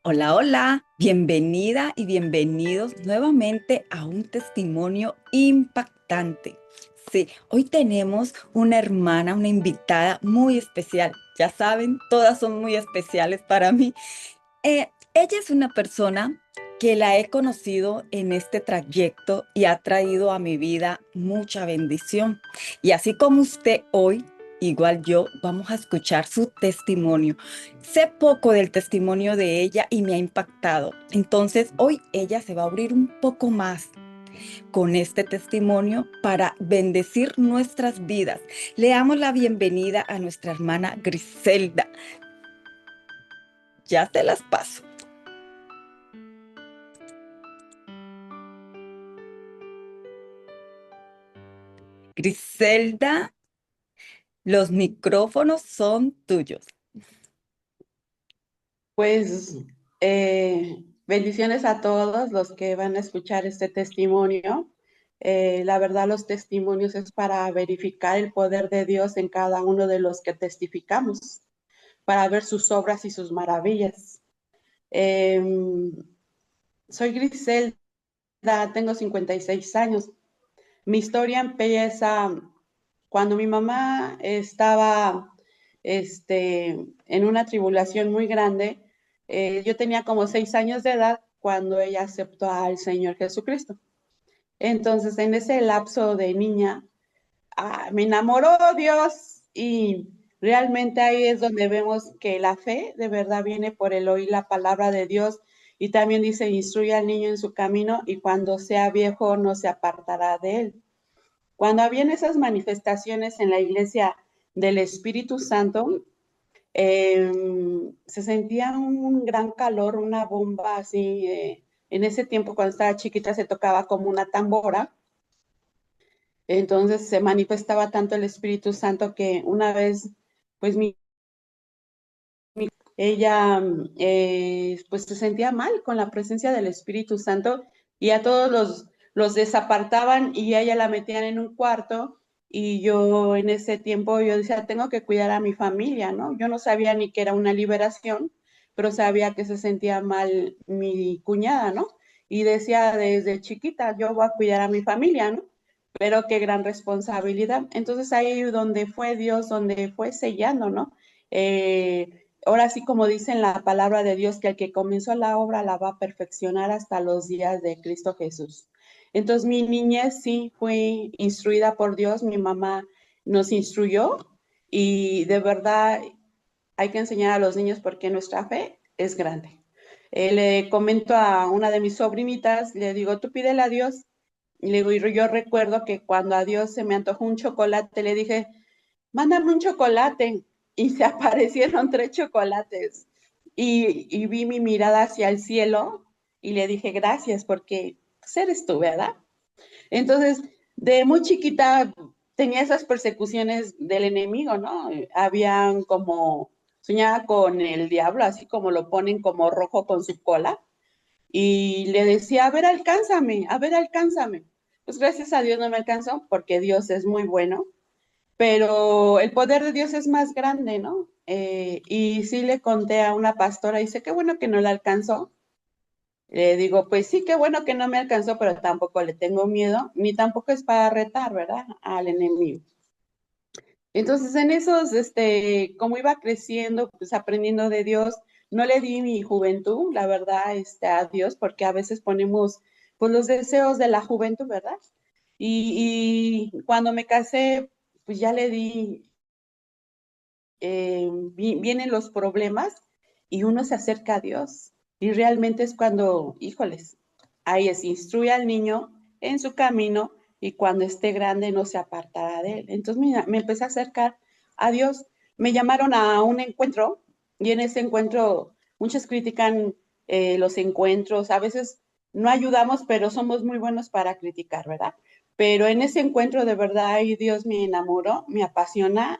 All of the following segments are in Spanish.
Hola, hola, bienvenida y bienvenidos nuevamente a un testimonio impactante. Sí, hoy tenemos una hermana, una invitada muy especial. Ya saben, todas son muy especiales para mí. Ella es una persona que la he conocido en este trayecto y ha traído a mi vida mucha bendición. Y así como usted hoy, igual yo, vamos a escuchar su testimonio. Sé poco del testimonio de ella y me ha impactado. Entonces, hoy ella se va a abrir un poco más con este testimonio para bendecir nuestras vidas. Le damos la bienvenida a nuestra hermana Griselda. Ya te las paso. Griselda, los micrófonos son tuyos. Pues bendiciones a todos los que van a escuchar este testimonio. La verdad, los testimonios es para verificar el poder de Dios en cada uno de los que testificamos, para ver sus obras y sus maravillas. Eh, Soy Griselda, tengo 56 años. Mi historia empieza cuando mi mamá estaba en una tribulación muy grande. Yo tenía como 6 años de edad cuando ella aceptó al Señor Jesucristo. Entonces, en ese lapso de niña, me enamoró Dios y realmente ahí es donde vemos que la fe de verdad viene por el oír la palabra de Dios y también dice, instruye al niño en su camino y cuando sea viejo no se apartará de él. Cuando habían esas manifestaciones en la iglesia del Espíritu Santo, eh, se sentía un gran calor, una bomba así. En ese tiempo, cuando estaba chiquita, se tocaba como una tambora. Entonces se manifestaba tanto el Espíritu Santo que una vez, pues ella pues se sentía mal con la presencia del Espíritu Santo y a todos los desapartaban y a ella la metían en un cuarto y yo en ese tiempo yo decía, tengo que cuidar a mi familia, ¿no? Yo no sabía ni que era una liberación, pero sabía que se sentía mal mi cuñada, ¿no? Y decía desde chiquita, yo voy a cuidar a mi familia, ¿no? Pero qué gran responsabilidad. Entonces ahí donde fue Dios, donde fue sellando, ¿no? Ahora sí, como dice en la palabra de Dios, que el que comenzó la obra la va a perfeccionar hasta los días de Cristo Jesús. Entonces, mi niñez sí fue instruida por Dios, mi mamá nos instruyó y de verdad hay que enseñar a los niños porque nuestra fe es grande. Le comento a una de mis sobrinitas, le digo, tú pídele a Dios. Y le digo, y yo recuerdo que cuando a Dios se me antojó un chocolate, le dije, mándame un chocolate. Y se aparecieron 3 chocolates. Y vi mi mirada hacia el cielo y le dije, gracias, porque pues, eres tú, ¿verdad? Entonces, de muy chiquita tenía esas persecuciones del enemigo, ¿no? Habían como, soñaba con el diablo, así como lo ponen como rojo con su cola, y le decía, a ver, alcánzame. Pues gracias a Dios no me alcanzó, porque Dios es muy bueno, pero el poder de Dios es más grande, ¿no? Y sí le conté a una pastora, dice, qué bueno que no la alcanzó. Le digo, pues sí, qué bueno que no me alcanzó, pero tampoco le tengo miedo, ni tampoco es para retar, ¿verdad? Al enemigo. Entonces, en esos, como iba creciendo, pues aprendiendo de Dios, no le di mi juventud, la verdad, a Dios, porque a veces ponemos, pues, los deseos de la juventud, ¿verdad? Y cuando me casé, pues ya le di, vienen los problemas y uno se acerca a Dios. Y realmente es cuando, híjoles, ahí es, instruye al niño en su camino y cuando esté grande no se apartará de él. Entonces mira, me empecé a acercar a Dios. Me llamaron a un encuentro y en ese encuentro muchos critican los encuentros. A veces no ayudamos, pero somos muy buenos para criticar, ¿verdad? Pero en ese encuentro de verdad, ay, Dios me enamoró, me apasionó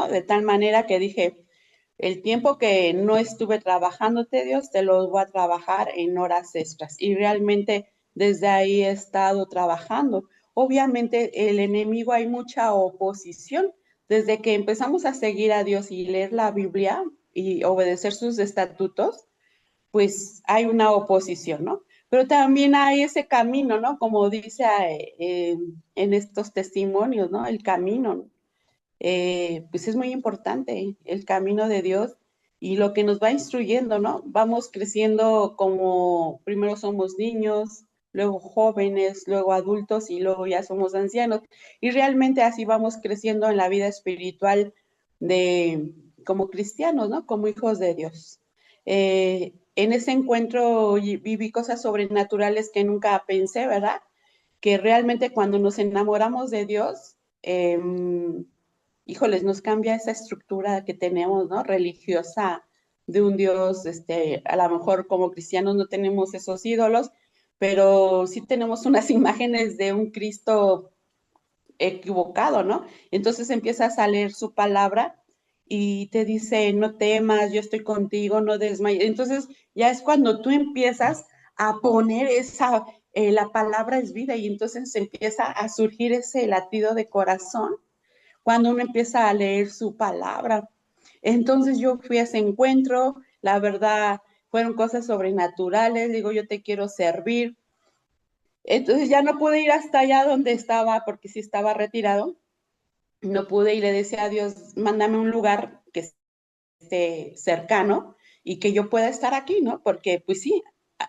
de tal manera que dije, el tiempo que no estuve trabajándote, Dios, te lo voy a trabajar en horas extras. Y realmente desde ahí he estado trabajando. Obviamente el enemigo hay mucha oposición. Desde que empezamos a seguir a Dios y leer la Biblia y obedecer sus estatutos, pues hay una oposición, ¿no? Pero también hay ese camino, ¿no? Como dice en estos testimonios, ¿no? El camino, pues es muy importante, el camino de Dios y lo que nos va instruyendo, ¿no? Vamos creciendo como primero somos niños, luego jóvenes, luego adultos y luego ya somos ancianos. Y realmente así vamos creciendo en la vida espiritual de como cristianos, ¿no? Como hijos de Dios. En ese encuentro viví cosas sobrenaturales que nunca pensé, ¿verdad? Que realmente cuando nos enamoramos de Dios, híjoles, nos cambia esa estructura que tenemos, ¿no? Religiosa de un Dios, a lo mejor como cristianos no tenemos esos ídolos, pero sí tenemos unas imágenes de un Cristo equivocado, ¿no? Entonces empiezas a leer su palabra y te dice, no temas, yo estoy contigo, no desmayes. Entonces ya es cuando tú empiezas a poner la palabra es vida y entonces empieza a surgir ese latido de corazón cuando uno empieza a leer su palabra. Entonces yo fui a ese encuentro, la verdad, fueron cosas sobrenaturales, digo, yo te quiero servir. Entonces ya no pude ir hasta allá donde estaba, porque sí estaba retirado, no pude y le decía a Dios, mándame un lugar que esté cercano y que yo pueda estar aquí, ¿no? Porque pues sí,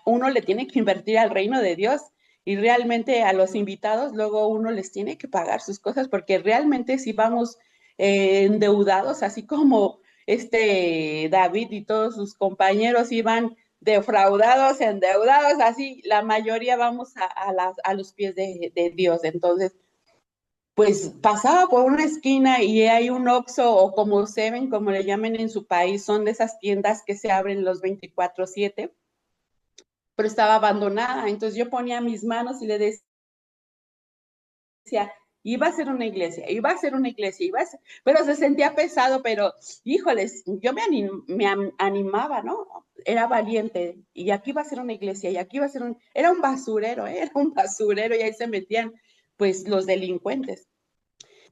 uno le tiene que invertir al reino de Dios y realmente a los invitados luego uno les tiene que pagar sus cosas porque realmente si vamos endeudados, así como David y todos sus compañeros iban defraudados, endeudados, así la mayoría vamos a los pies de Dios. Entonces, pues pasaba por una esquina y hay un Oxxo o como Seven, como le llamen en su país, son de esas tiendas que se abren los 24/7, pero estaba abandonada. Entonces yo ponía mis manos y le decía, iba a ser una iglesia, iba a ser una iglesia, iba a ser, pero se sentía pesado, pero híjoles, yo me animaba, ¿no? Era valiente y aquí va a ser una iglesia y aquí va a ser era un basurero, ¿eh? Era un basurero y ahí se metían pues los delincuentes.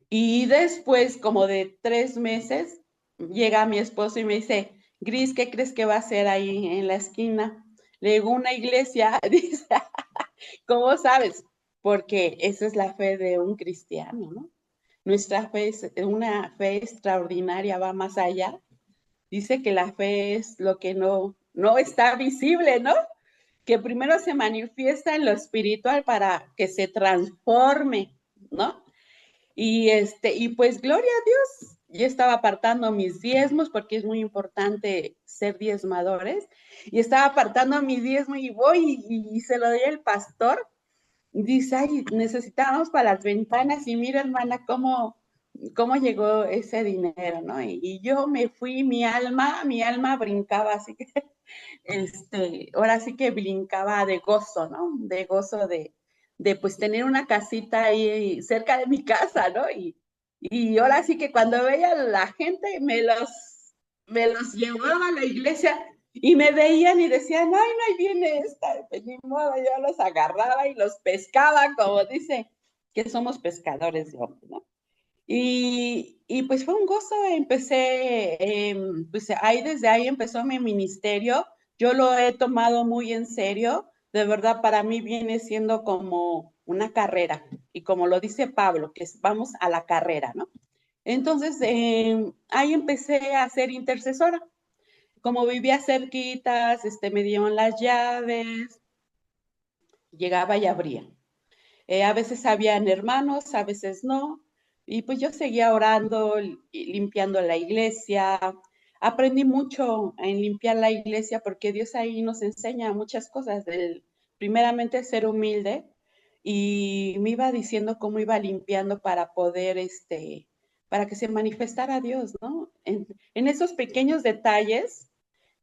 Y después, como de 3 meses, llega mi esposo y me dice, Gris, ¿qué crees que va a hacer ahí en la esquina? Le digo, una iglesia. Dice, ¿cómo sabes? Porque esa es la fe de un cristiano, ¿no? Nuestra fe es una fe extraordinaria, va más allá. Dice que la fe es lo que no está visible, ¿no? Que primero se manifiesta en lo espiritual para que se transforme, ¿no? Y pues gloria a Dios, yo estaba apartando mis diezmos porque es muy importante ser diezmadores y estaba apartando mi diezmo y voy y se lo doy al pastor. Dice, ay, necesitábamos para las ventanas y mira hermana cómo llegó ese dinero, ¿no? Y yo me fui, mi alma brincaba, así que, ahora sí que brincaba de gozo, ¿no? De gozo de pues tener una casita ahí cerca de mi casa, ¿no? Y ahora sí que cuando veía a la gente me los llevaba a la iglesia y me veían y decían, ay, no, ahí viene esta, pues ni modo, yo los agarraba y los pescaba, como dice, que somos pescadores de hombres, ¿no? Y pues fue un gozo, pues ahí desde ahí empezó mi ministerio, yo lo he tomado muy en serio, de verdad para mí viene siendo como una carrera, y como lo dice Pablo, que vamos a la carrera, ¿no? Entonces, ahí empecé a ser intercesora, como vivía cerquitas, me dieron las llaves, llegaba y abría. A veces habían hermanos, a veces no. Y pues yo seguía orando, limpiando la iglesia. Aprendí mucho en limpiar la iglesia porque Dios ahí nos enseña muchas cosas. Primeramente, ser humilde. Y me iba diciendo cómo iba limpiando para poder, para que se manifestara Dios, ¿no? En esos pequeños detalles,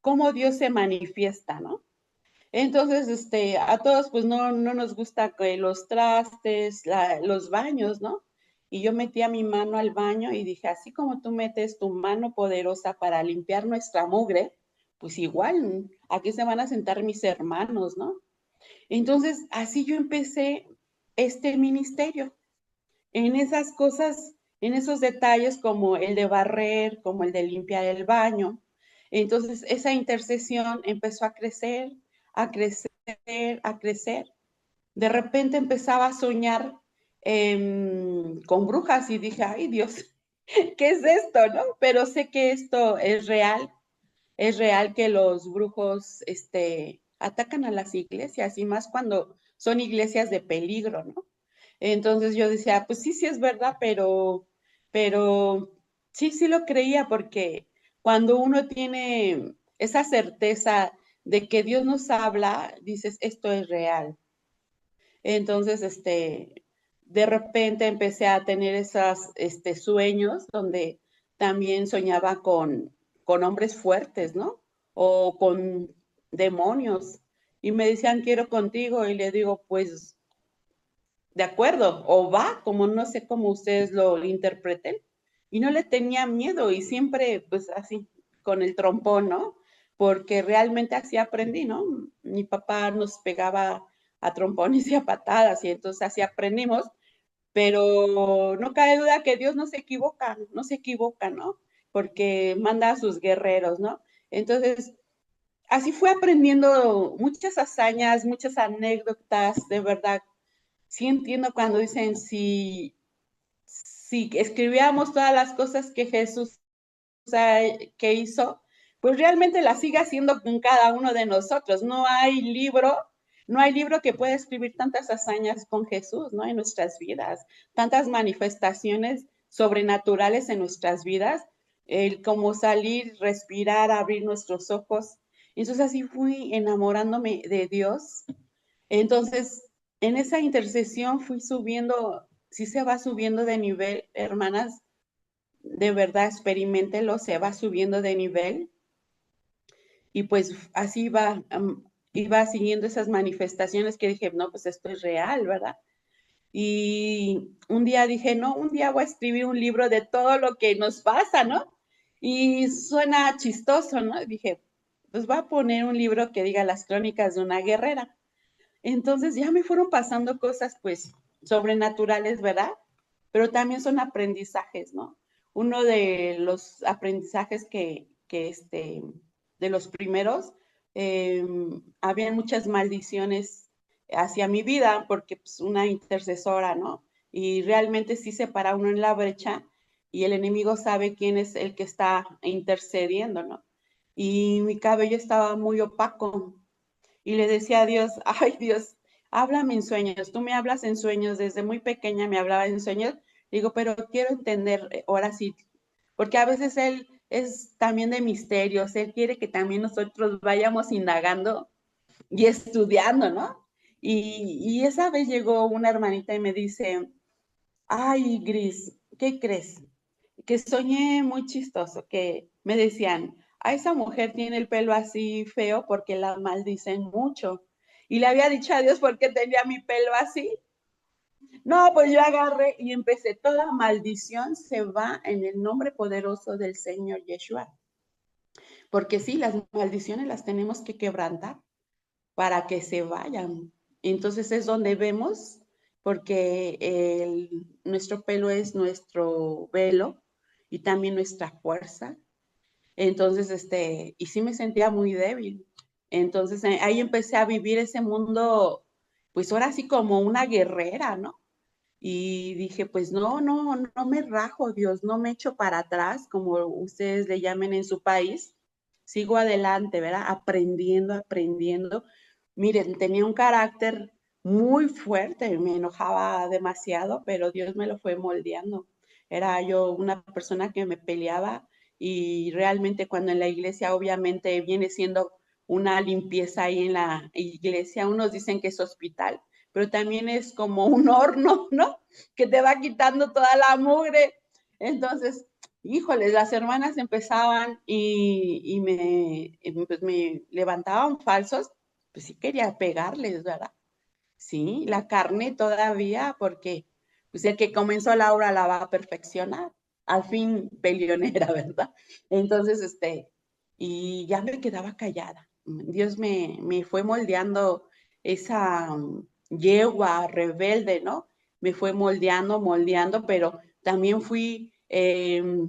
cómo Dios se manifiesta, ¿no? Entonces, a todos pues no nos gusta que los trastes, los baños, ¿no? Y yo metía mi mano al baño y dije, así como tú metes tu mano poderosa para limpiar nuestra mugre, pues igual, aquí se van a sentar mis hermanos, ¿no? Entonces, así yo empecé este ministerio, en esas cosas, en esos detalles como el de barrer, como el de limpiar el baño. Entonces esa intercesión empezó a crecer, a crecer, a crecer. De repente empezaba a soñar con brujas y dije, ay Dios, ¿qué es esto, no? Pero sé que esto es real que los brujos atacan a las iglesias y más cuando son iglesias de peligro, ¿no? Entonces yo decía, pues sí, sí es verdad, pero sí, sí lo creía porque cuando uno tiene esa certeza de que Dios nos habla, dices, esto es real. Entonces, de repente empecé a tener esos sueños donde también soñaba con hombres fuertes, ¿no? O con demonios. Y me decían, quiero contigo. Y le digo, pues, de acuerdo, o va, como no sé cómo ustedes lo interpreten. Y no le tenía miedo y siempre, pues, así, con el trompón, ¿no? Porque realmente así aprendí, ¿no? Mi papá nos pegaba a trompones y a patadas y entonces así aprendimos, pero no cabe duda que Dios no se equivoca, no se equivoca, ¿no? Porque manda a sus guerreros, ¿no? Entonces, así fue aprendiendo muchas hazañas, muchas anécdotas, de verdad. Sí entiendo cuando dicen, si escribiéramos todas las cosas que Jesús que hizo, pues realmente la sigue haciendo con cada uno de nosotros. No hay libro que pueda escribir tantas hazañas con Jesús, ¿no? En nuestras vidas, tantas manifestaciones sobrenaturales en nuestras vidas, el como salir, respirar, abrir nuestros ojos. Entonces así fui enamorándome de Dios. Entonces, en esa intercesión fui subiendo, sí se va subiendo de nivel, hermanas, de verdad, experimentelo, se va subiendo de nivel y pues así iba siguiendo esas manifestaciones que dije, no, pues esto es real, ¿verdad? Y un día dije, no, un día voy a escribir un libro de todo lo que nos pasa, ¿no? Y suena chistoso, ¿no? Dije, pues voy a poner un libro que diga las crónicas de una guerrera. Entonces ya me fueron pasando cosas, pues, sobrenaturales, ¿verdad? Pero también son aprendizajes, ¿no? Uno de los aprendizajes de los primeros, habían muchas maldiciones hacia mi vida, porque pues una intercesora, ¿no? Y realmente sí se para uno en la brecha y el enemigo sabe quién es el que está intercediendo, ¿no? Y mi cabello estaba muy opaco, y le decía a Dios, ay Dios, háblame en sueños, tú me hablas en sueños, desde muy pequeña me hablaba en sueños, digo, pero quiero entender ahora sí, porque a veces Él es también de misterios, Él quiere que también nosotros vayamos indagando y estudiando, ¿no? Y esa vez llegó una hermanita y me dice, ay Gris, ¿qué crees? Que soñé muy chistoso, que me decían, a esa mujer tiene el pelo así feo porque la maldicen mucho. Y le había dicho a Dios por qué tenía mi pelo así. No, pues yo agarré y empecé, toda maldición se va en el nombre poderoso del Señor Yeshua. Porque sí, las maldiciones las tenemos que quebrantar para que se vayan. Entonces es donde vemos, porque nuestro pelo es nuestro velo y también nuestra fuerza. Entonces, y sí me sentía muy débil. Entonces ahí empecé a vivir ese mundo, pues ahora sí como una guerrera, ¿no? Y dije, pues no, no, no me rajo, Dios, no me echo para atrás, como ustedes le llamen en su país. Sigo adelante, ¿verdad? Aprendiendo, aprendiendo. Miren, tenía un carácter muy fuerte, me enojaba demasiado, pero Dios me lo fue moldeando. Era yo una persona que me peleaba y realmente cuando en la iglesia obviamente viene siendo una limpieza ahí en la iglesia, unos dicen que es hospital, pero también es como un horno, ¿no? Que te va quitando toda la mugre. Entonces, híjoles, las hermanas empezaban pues me levantaban falsos, pues sí quería pegarles, ¿verdad? Sí, la carne todavía, porque pues el que comenzó la obra la va a perfeccionar. Al fin, peleonera, ¿verdad? Entonces, y ya me quedaba callada. Dios me fue moldeando esa yegua rebelde, ¿no? Me fue moldeando, moldeando, pero también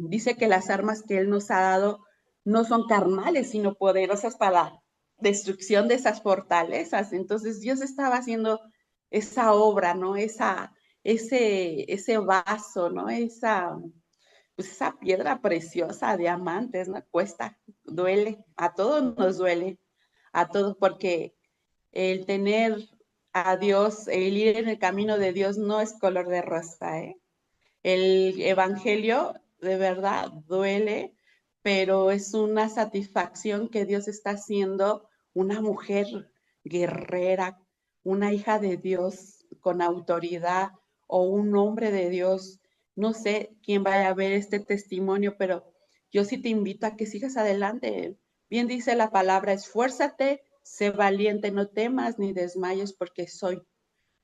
dice que las armas que Él nos ha dado no son carnales, sino poderosas para la destrucción de esas fortalezas. Entonces Dios estaba haciendo esa obra, ¿no? Ese vaso, ¿no? Pues esa piedra preciosa, diamantes, ¿no? Cuesta, duele, a todos nos duele, a todos, porque el tener a Dios, el ir en el camino de Dios no es color de rosa, ¿eh? El evangelio de verdad duele, pero es una satisfacción que Dios está haciendo una mujer guerrera, una hija de Dios con autoridad o un hombre de Dios. No sé quién vaya a ver este testimonio, pero yo sí te invito a que sigas adelante. Bien dice la palabra, esfuérzate, sé valiente, no temas ni desmayes porque soy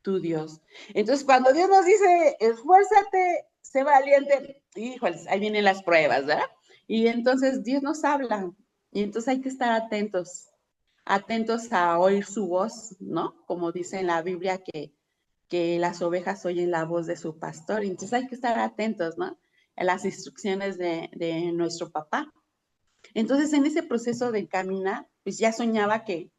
tu Dios. Entonces, cuando Dios nos dice, esfuérzate, sé valiente, híjoles, ahí vienen las pruebas, ¿verdad? Y entonces Dios nos habla, y entonces hay que estar atentos, atentos a oír su voz, ¿no? Como dice en la Biblia que las ovejas oyen la voz de su pastor, entonces hay que estar atentos, ¿no? A las instrucciones de nuestro papá. Entonces, en ese proceso de caminar, pues ya soñaba que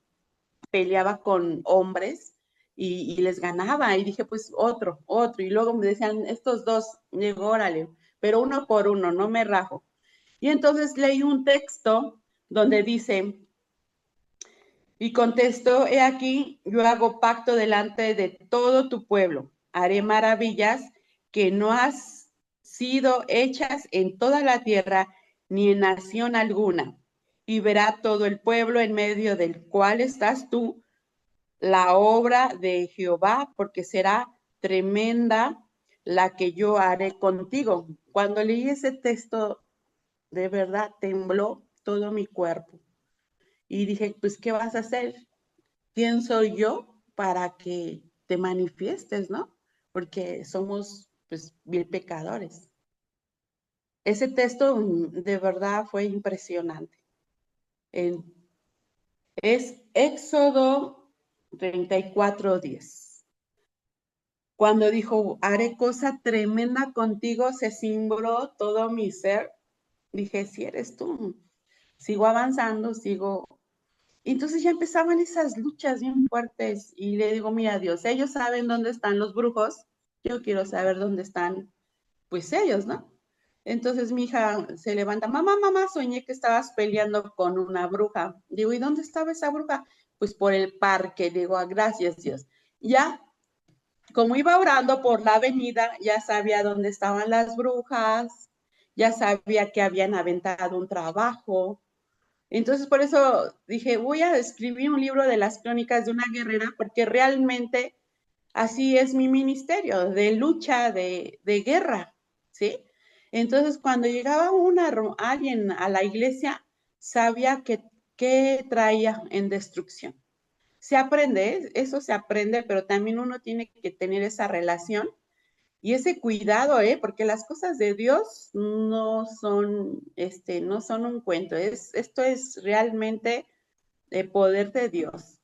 peleaba con hombres y les ganaba. Y dije, pues otro. Y luego me decían, estos dos, digo, órale, pero uno por uno, no me rajo. Y entonces leí un texto donde dice, y contestó, he aquí, yo hago pacto delante de todo tu pueblo, haré maravillas que no has sido hechas en toda la tierra, ni en nación alguna. Y verá todo el pueblo en medio del cual estás tú, la obra de Jehová, porque será tremenda la que yo haré contigo. Cuando leí ese texto, de verdad tembló todo mi cuerpo. Y dije, pues, ¿qué vas a hacer? ¿Quién soy yo para que te manifiestes, no? Porque somos, pues, bien pecadores. Ese texto de verdad fue impresionante. En, es Éxodo 34:10. Cuando dijo, haré cosa tremenda contigo, se cimbró todo mi ser. Dije, si eres tú. Sigo avanzando, sigo. Entonces ya empezaban esas luchas bien fuertes y le digo, mira Dios, ellos saben dónde están los brujos, yo quiero saber dónde están, pues ellos, ¿no? Entonces mi hija se levanta, mamá, soñé que estabas peleando con una bruja. Digo, ¿y dónde estaba esa bruja? Pues por el parque. Digo, ah, gracias Dios. Ya como iba orando por la avenida, ya sabía dónde estaban las brujas, ya sabía que habían aventado un trabajo. Entonces, por eso dije, voy a escribir un libro de las crónicas de una guerrera, porque realmente así es mi ministerio, de lucha, de guerra, ¿sí? Entonces, cuando llegaba alguien a la iglesia, sabía que traía en destrucción. Se aprende, eso se aprende, pero también uno tiene que tener esa relación y ese cuidado, porque las cosas de Dios no son un cuento, esto es realmente poder de Dios,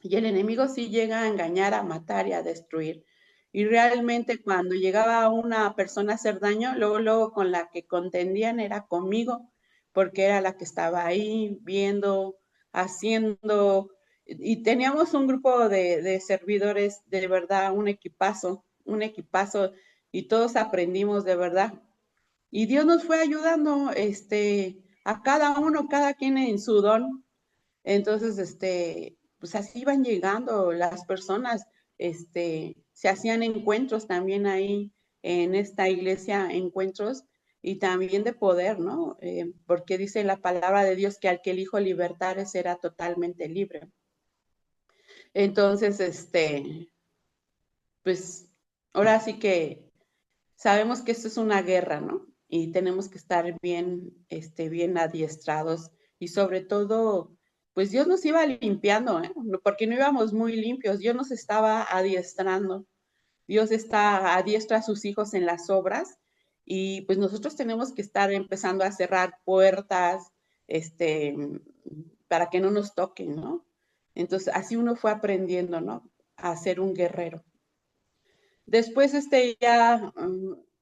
y el enemigo sí llega a engañar, a matar y a destruir. Y realmente cuando llegaba una persona a hacer daño, luego con la que contendían era conmigo, porque era la que estaba ahí viendo, haciendo, y teníamos un grupo de servidores, de verdad, un equipazo, y todos aprendimos de verdad. Y Dios nos fue ayudando, a cada uno, cada quien en su don. Entonces, pues así iban llegando las personas, se hacían encuentros también ahí en esta iglesia, encuentros y también de poder, ¿no? Porque dice la palabra de Dios que al que el Hijo libertare será totalmente libre. Entonces, pues ahora sí que sabemos que esto es una guerra, ¿no? Y tenemos que estar bien, bien adiestrados y sobre todo, pues Dios nos iba limpiando, ¿eh? Porque no íbamos muy limpios, Dios nos estaba adiestrando. Dios está adiestra a sus hijos en las obras y pues nosotros tenemos que estar empezando a cerrar puertas, este, para que no nos toquen, ¿no? Entonces, así uno fue aprendiendo, ¿no? A ser un guerrero. Después, ya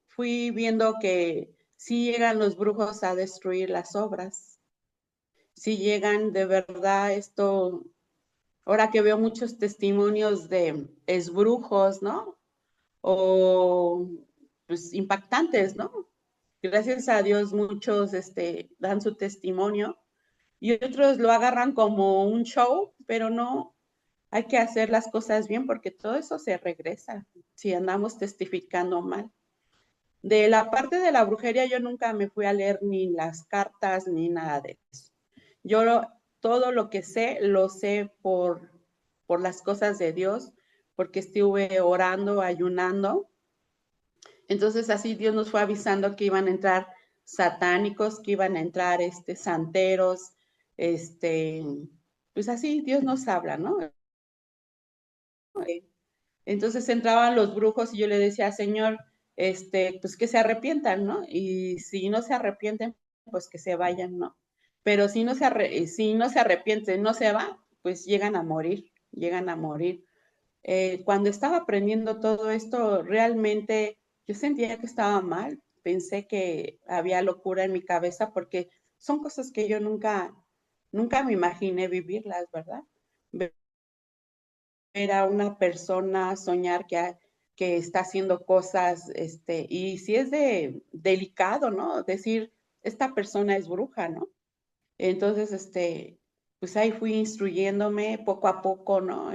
fui viendo que sí llegan los brujos a destruir las obras, sí llegan de verdad esto, ahora que veo muchos testimonios de esbrujos, ¿no? O pues impactantes, ¿no? Gracias a Dios muchos dan su testimonio y otros lo agarran como un show, pero no, hay que hacer las cosas bien porque todo eso se regresa si andamos testificando mal. De la parte de la brujería yo nunca me fui a leer ni las cartas ni nada de eso. Todo lo que sé, lo sé por las cosas de Dios, porque estuve orando, ayunando. Entonces así Dios nos fue avisando que iban a entrar satánicos, que iban a entrar santeros, este, pues así Dios nos habla, ¿no? Entonces entraban los brujos y yo le decía, Señor, pues que se arrepientan, ¿no? Y si no se arrepienten, pues que se vayan, ¿no? Pero si no se arrepienten, no se va, pues llegan a morir, llegan a morir. Cuando estaba aprendiendo todo esto, realmente yo sentía que estaba mal. Pensé que había locura en mi cabeza porque son cosas que yo nunca me imaginé vivirlas, ¿verdad? Ver a una persona soñar que está haciendo cosas, y si es delicado, ¿no? Decir, esta persona es bruja, ¿no? Entonces, pues ahí fui instruyéndome poco a poco, ¿no?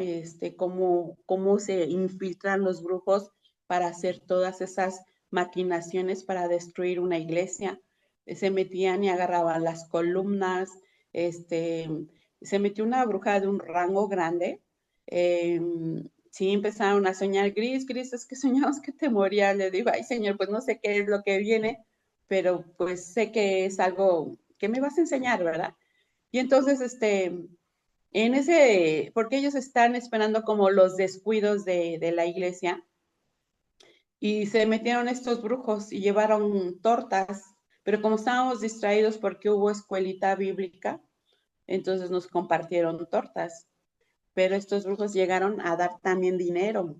Cómo se infiltran los brujos para hacer todas esas maquinaciones para destruir una iglesia. Se metían y agarraban las columnas, este, se metió una bruja de un rango grande. eh, sí, empezaron a soñar, Gris, Gris, es que soñamos que te morías. Le digo, ay, señor, pues no sé qué es lo que viene, pero pues sé que es algo que me vas a enseñar, ¿verdad? Y entonces, porque ellos están esperando como los descuidos de la iglesia, y se metieron estos brujos y llevaron tortas, pero como estábamos distraídos porque hubo escuelita bíblica, entonces nos compartieron tortas, pero estos brujos llegaron a dar también dinero.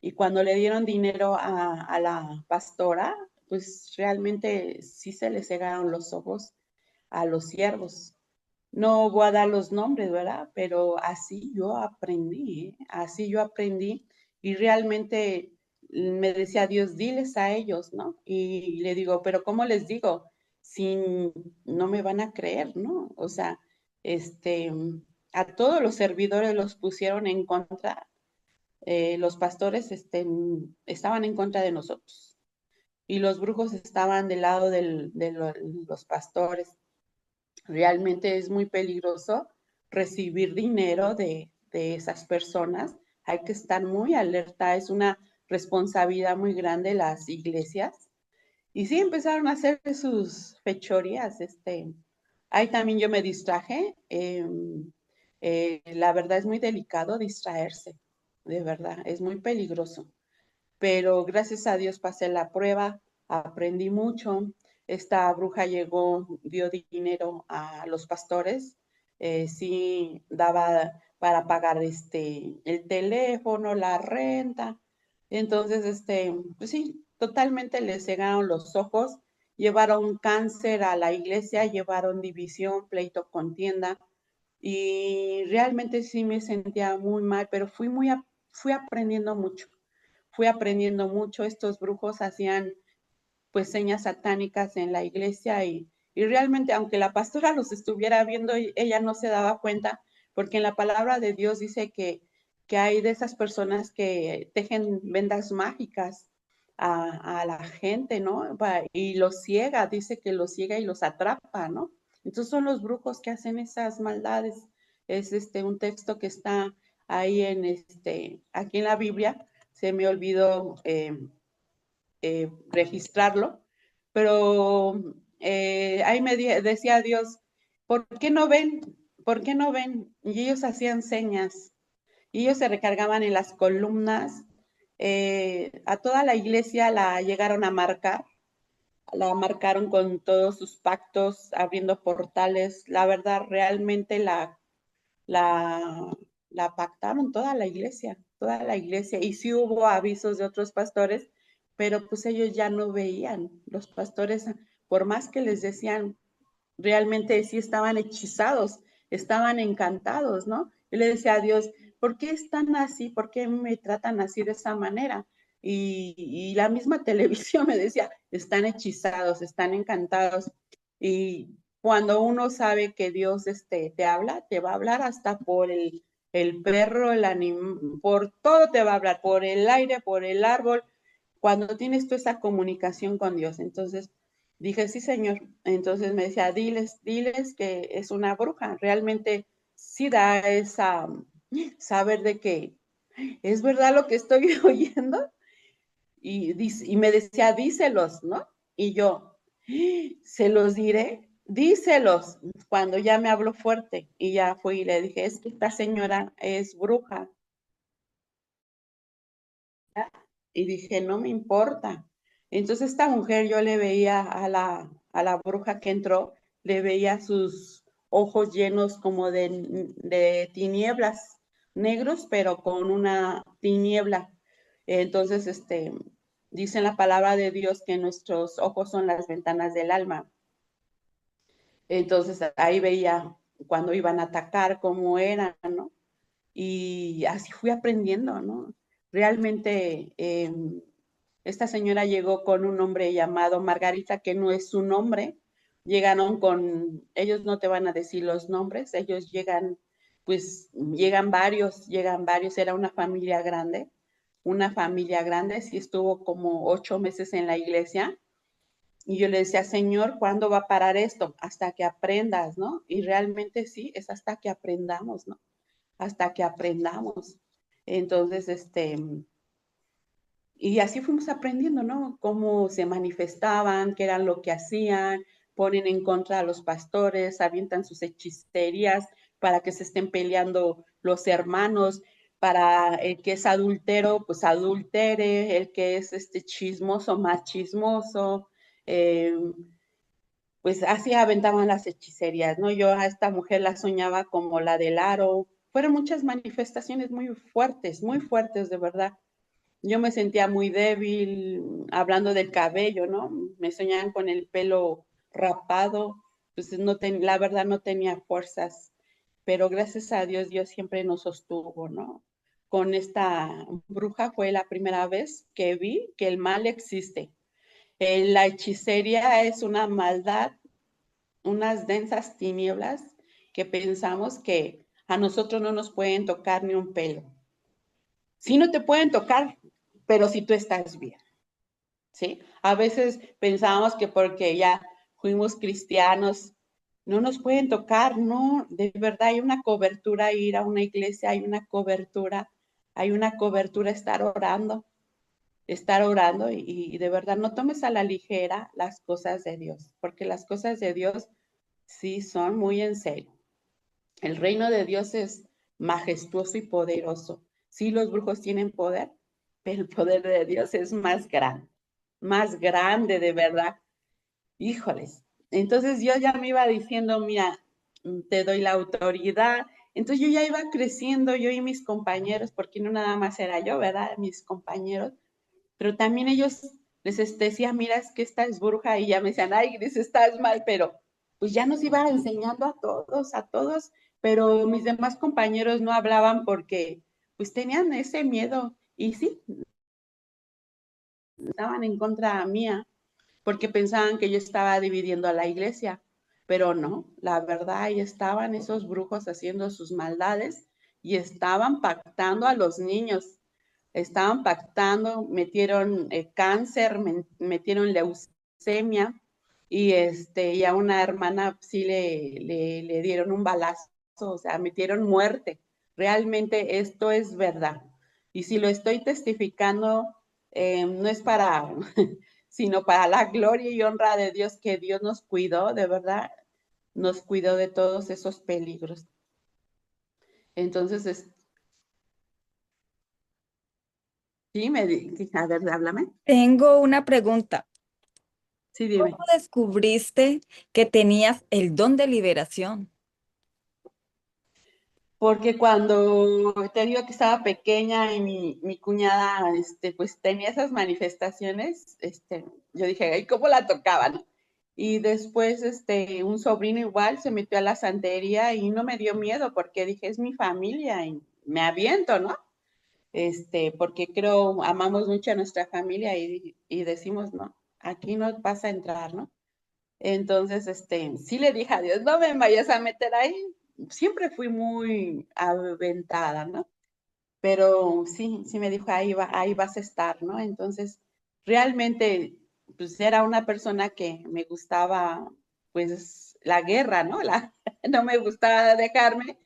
Y cuando le dieron dinero a la pastora, pues realmente sí se le cegaron los ojos a los siervos. No voy a dar los nombres, ¿verdad? Pero así yo aprendí y realmente me decía Dios, diles a ellos, ¿no? Y le digo, pero ¿cómo les digo? Si no me van a creer, ¿no? O sea, este, a todos los servidores los pusieron en contra, los pastores estaban en contra de nosotros y los brujos estaban del lado los pastores. Realmente es muy peligroso recibir dinero de esas personas. Hay que estar muy alerta, es una responsabilidad muy grande las iglesias. Y sí, empezaron a hacer sus fechorías. Ahí también yo me distraje. La verdad es muy delicado distraerse, de verdad, es muy peligroso, pero gracias a Dios pasé la prueba, aprendí mucho. Esta bruja llegó, dio dinero a los pastores, sí daba para pagar el teléfono, la renta. Entonces, pues sí, totalmente le cegaron los ojos, llevaron cáncer a la iglesia, llevaron división, pleito, contienda, y realmente sí me sentía muy mal, pero fui aprendiendo mucho, estos brujos hacían pues señas satánicas en la iglesia, y realmente aunque la pastora los estuviera viendo, ella no se daba cuenta, porque en la palabra de Dios dice que hay de esas personas que tejen vendas mágicas a la gente, ¿no? Y los ciega, dice que los ciega y los atrapa, ¿no? Entonces son los brujos que hacen esas maldades. Es un texto que está ahí aquí en la Biblia. Se me olvidó registrarlo, pero ahí decía Dios, ¿por qué no ven? ¿Por qué no ven? Y ellos hacían señas, y ellos se recargaban en las columnas. A toda la iglesia la llegaron a marcar, la marcaron con todos sus pactos, abriendo portales. La verdad, realmente la, la pactaron toda la iglesia. Y sí hubo avisos de otros pastores, pero pues ellos ya no veían. Los pastores por más que les decían, realmente sí estaban hechizados, estaban encantados, ¿no? Yo le decía a Dios, ¿por qué están así? ¿Por qué me tratan así de esa manera? Y la misma televisión me decía, están hechizados, están encantados. Y cuando uno sabe que Dios te habla, te va a hablar hasta por el perro, por todo te va a hablar, por el aire, por el árbol, cuando tienes tú esa comunicación con Dios. Entonces dije, sí, Señor. Entonces me decía, diles que es una bruja. Realmente sí da esa saber de que es verdad lo que estoy oyendo. Y me decía, díselos, ¿no? Y yo, se los diré, díselos, cuando ya me habló fuerte. Y ya fui y le dije, es que esta señora es bruja. Y dije, no me importa. Entonces esta mujer yo le veía a la bruja que entró, le veía sus ojos llenos como de tinieblas, negros, pero con una tiniebla. Entonces, dice en la palabra de Dios que nuestros ojos son las ventanas del alma. Entonces ahí veía cuando iban a atacar, cómo eran, ¿no? Y así fui aprendiendo, ¿no? Realmente esta señora llegó con un hombre llamado Margarita, que no es su nombre. Llegaron ellos no te van a decir los nombres, ellos llegan, pues llegan varios, era una familia grande, sí estuvo como 8 meses en la iglesia. Y yo le decía, Señor, ¿cuándo va a parar esto? Hasta que aprendas, ¿no? Y realmente sí, es hasta que aprendamos, ¿no? Hasta que aprendamos. Entonces, y así fuimos aprendiendo, ¿no? Cómo se manifestaban, qué eran lo que hacían, ponen en contra a los pastores, avientan sus hechicerías para que se estén peleando los hermanos, para el que es adúltero, pues adultere, el que es chismoso, más chismoso, eh, pues así aventaban las hechicerías, ¿no? Yo a esta mujer la soñaba como la del aro. Fueron muchas manifestaciones muy fuertes, de verdad. Yo me sentía muy débil, hablando del cabello, ¿no? Me soñaban con el pelo rapado, pues la verdad no tenía fuerzas, pero gracias a Dios, Dios siempre nos sostuvo, ¿no? Con esta bruja fue la primera vez que vi que el mal existe. La hechicería es una maldad, unas densas tinieblas que pensamos que a nosotros no nos pueden tocar ni un pelo. Sí no te pueden tocar, pero si tú estás bien, ¿sí? A veces pensábamos que porque ya fuimos cristianos, no nos pueden tocar, no, de verdad hay una cobertura ir a una iglesia, hay una cobertura estar orando y de verdad no tomes a la ligera las cosas de Dios, porque las cosas de Dios sí son muy en serio. El reino de Dios es majestuoso y poderoso. Sí, los brujos tienen poder, pero el poder de Dios es más grande de verdad. Híjoles. Entonces yo ya me iba diciendo, mira, te doy la autoridad. Entonces yo ya iba creciendo, yo y mis compañeros, porque no nada más era yo, ¿verdad? Mis compañeros, pero también ellos decían, mira, es que esta es bruja, y ya me decían, ay, Gris, estás mal, pero pues ya nos iban enseñando a todos, pero mis demás compañeros no hablaban porque pues tenían ese miedo, y sí, estaban en contra mía, porque pensaban que yo estaba dividiendo a la iglesia, pero no, la verdad, ahí estaban esos brujos haciendo sus maldades y estaban pactando a los niños, estaban pactando, metieron cáncer, metieron leucemia y a una hermana sí le dieron un balazo, o sea, metieron muerte. Realmente esto es verdad. Y si lo estoy testificando, no es para, sino para la gloria y honra de Dios, que Dios nos cuidó, de verdad, nos cuidó de todos esos peligros. Entonces, sí, a ver, háblame. Tengo una pregunta. Sí, ¿Cómo dime. descubriste que tenías el don de liberación? Porque cuando te digo que estaba pequeña y mi cuñada, pues tenía esas manifestaciones, yo dije, ay, ¿cómo la tocaban? Y después, un sobrino igual se metió a la santería y no me dio miedo porque dije, es mi familia y me aviento, ¿no? Porque creo, amamos mucho a nuestra familia y decimos, no, aquí no vas a entrar, ¿no? Entonces, sí le dije a Dios, no me vayas a meter ahí. Siempre fui muy aventada, ¿no? Pero sí, sí me dijo, ahí vas a estar, ¿no? Entonces, realmente, pues era una persona que me gustaba, pues, la guerra, ¿no? No me gustaba dejarme.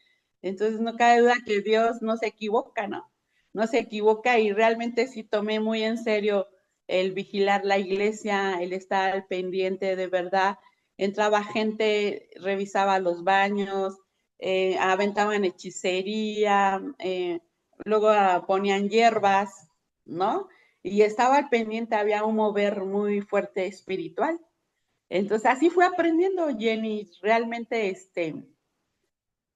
Entonces, no cabe duda que Dios no se equivoca, ¿no? No se equivoca y realmente sí tomé muy en serio el vigilar la iglesia, el estar al pendiente de verdad. Entraba gente, revisaba los baños, aventaban hechicería, luego ponían hierbas, ¿no? Y estaba al pendiente, había un mover muy fuerte espiritual. Entonces así fue aprendiendo Jenny, realmente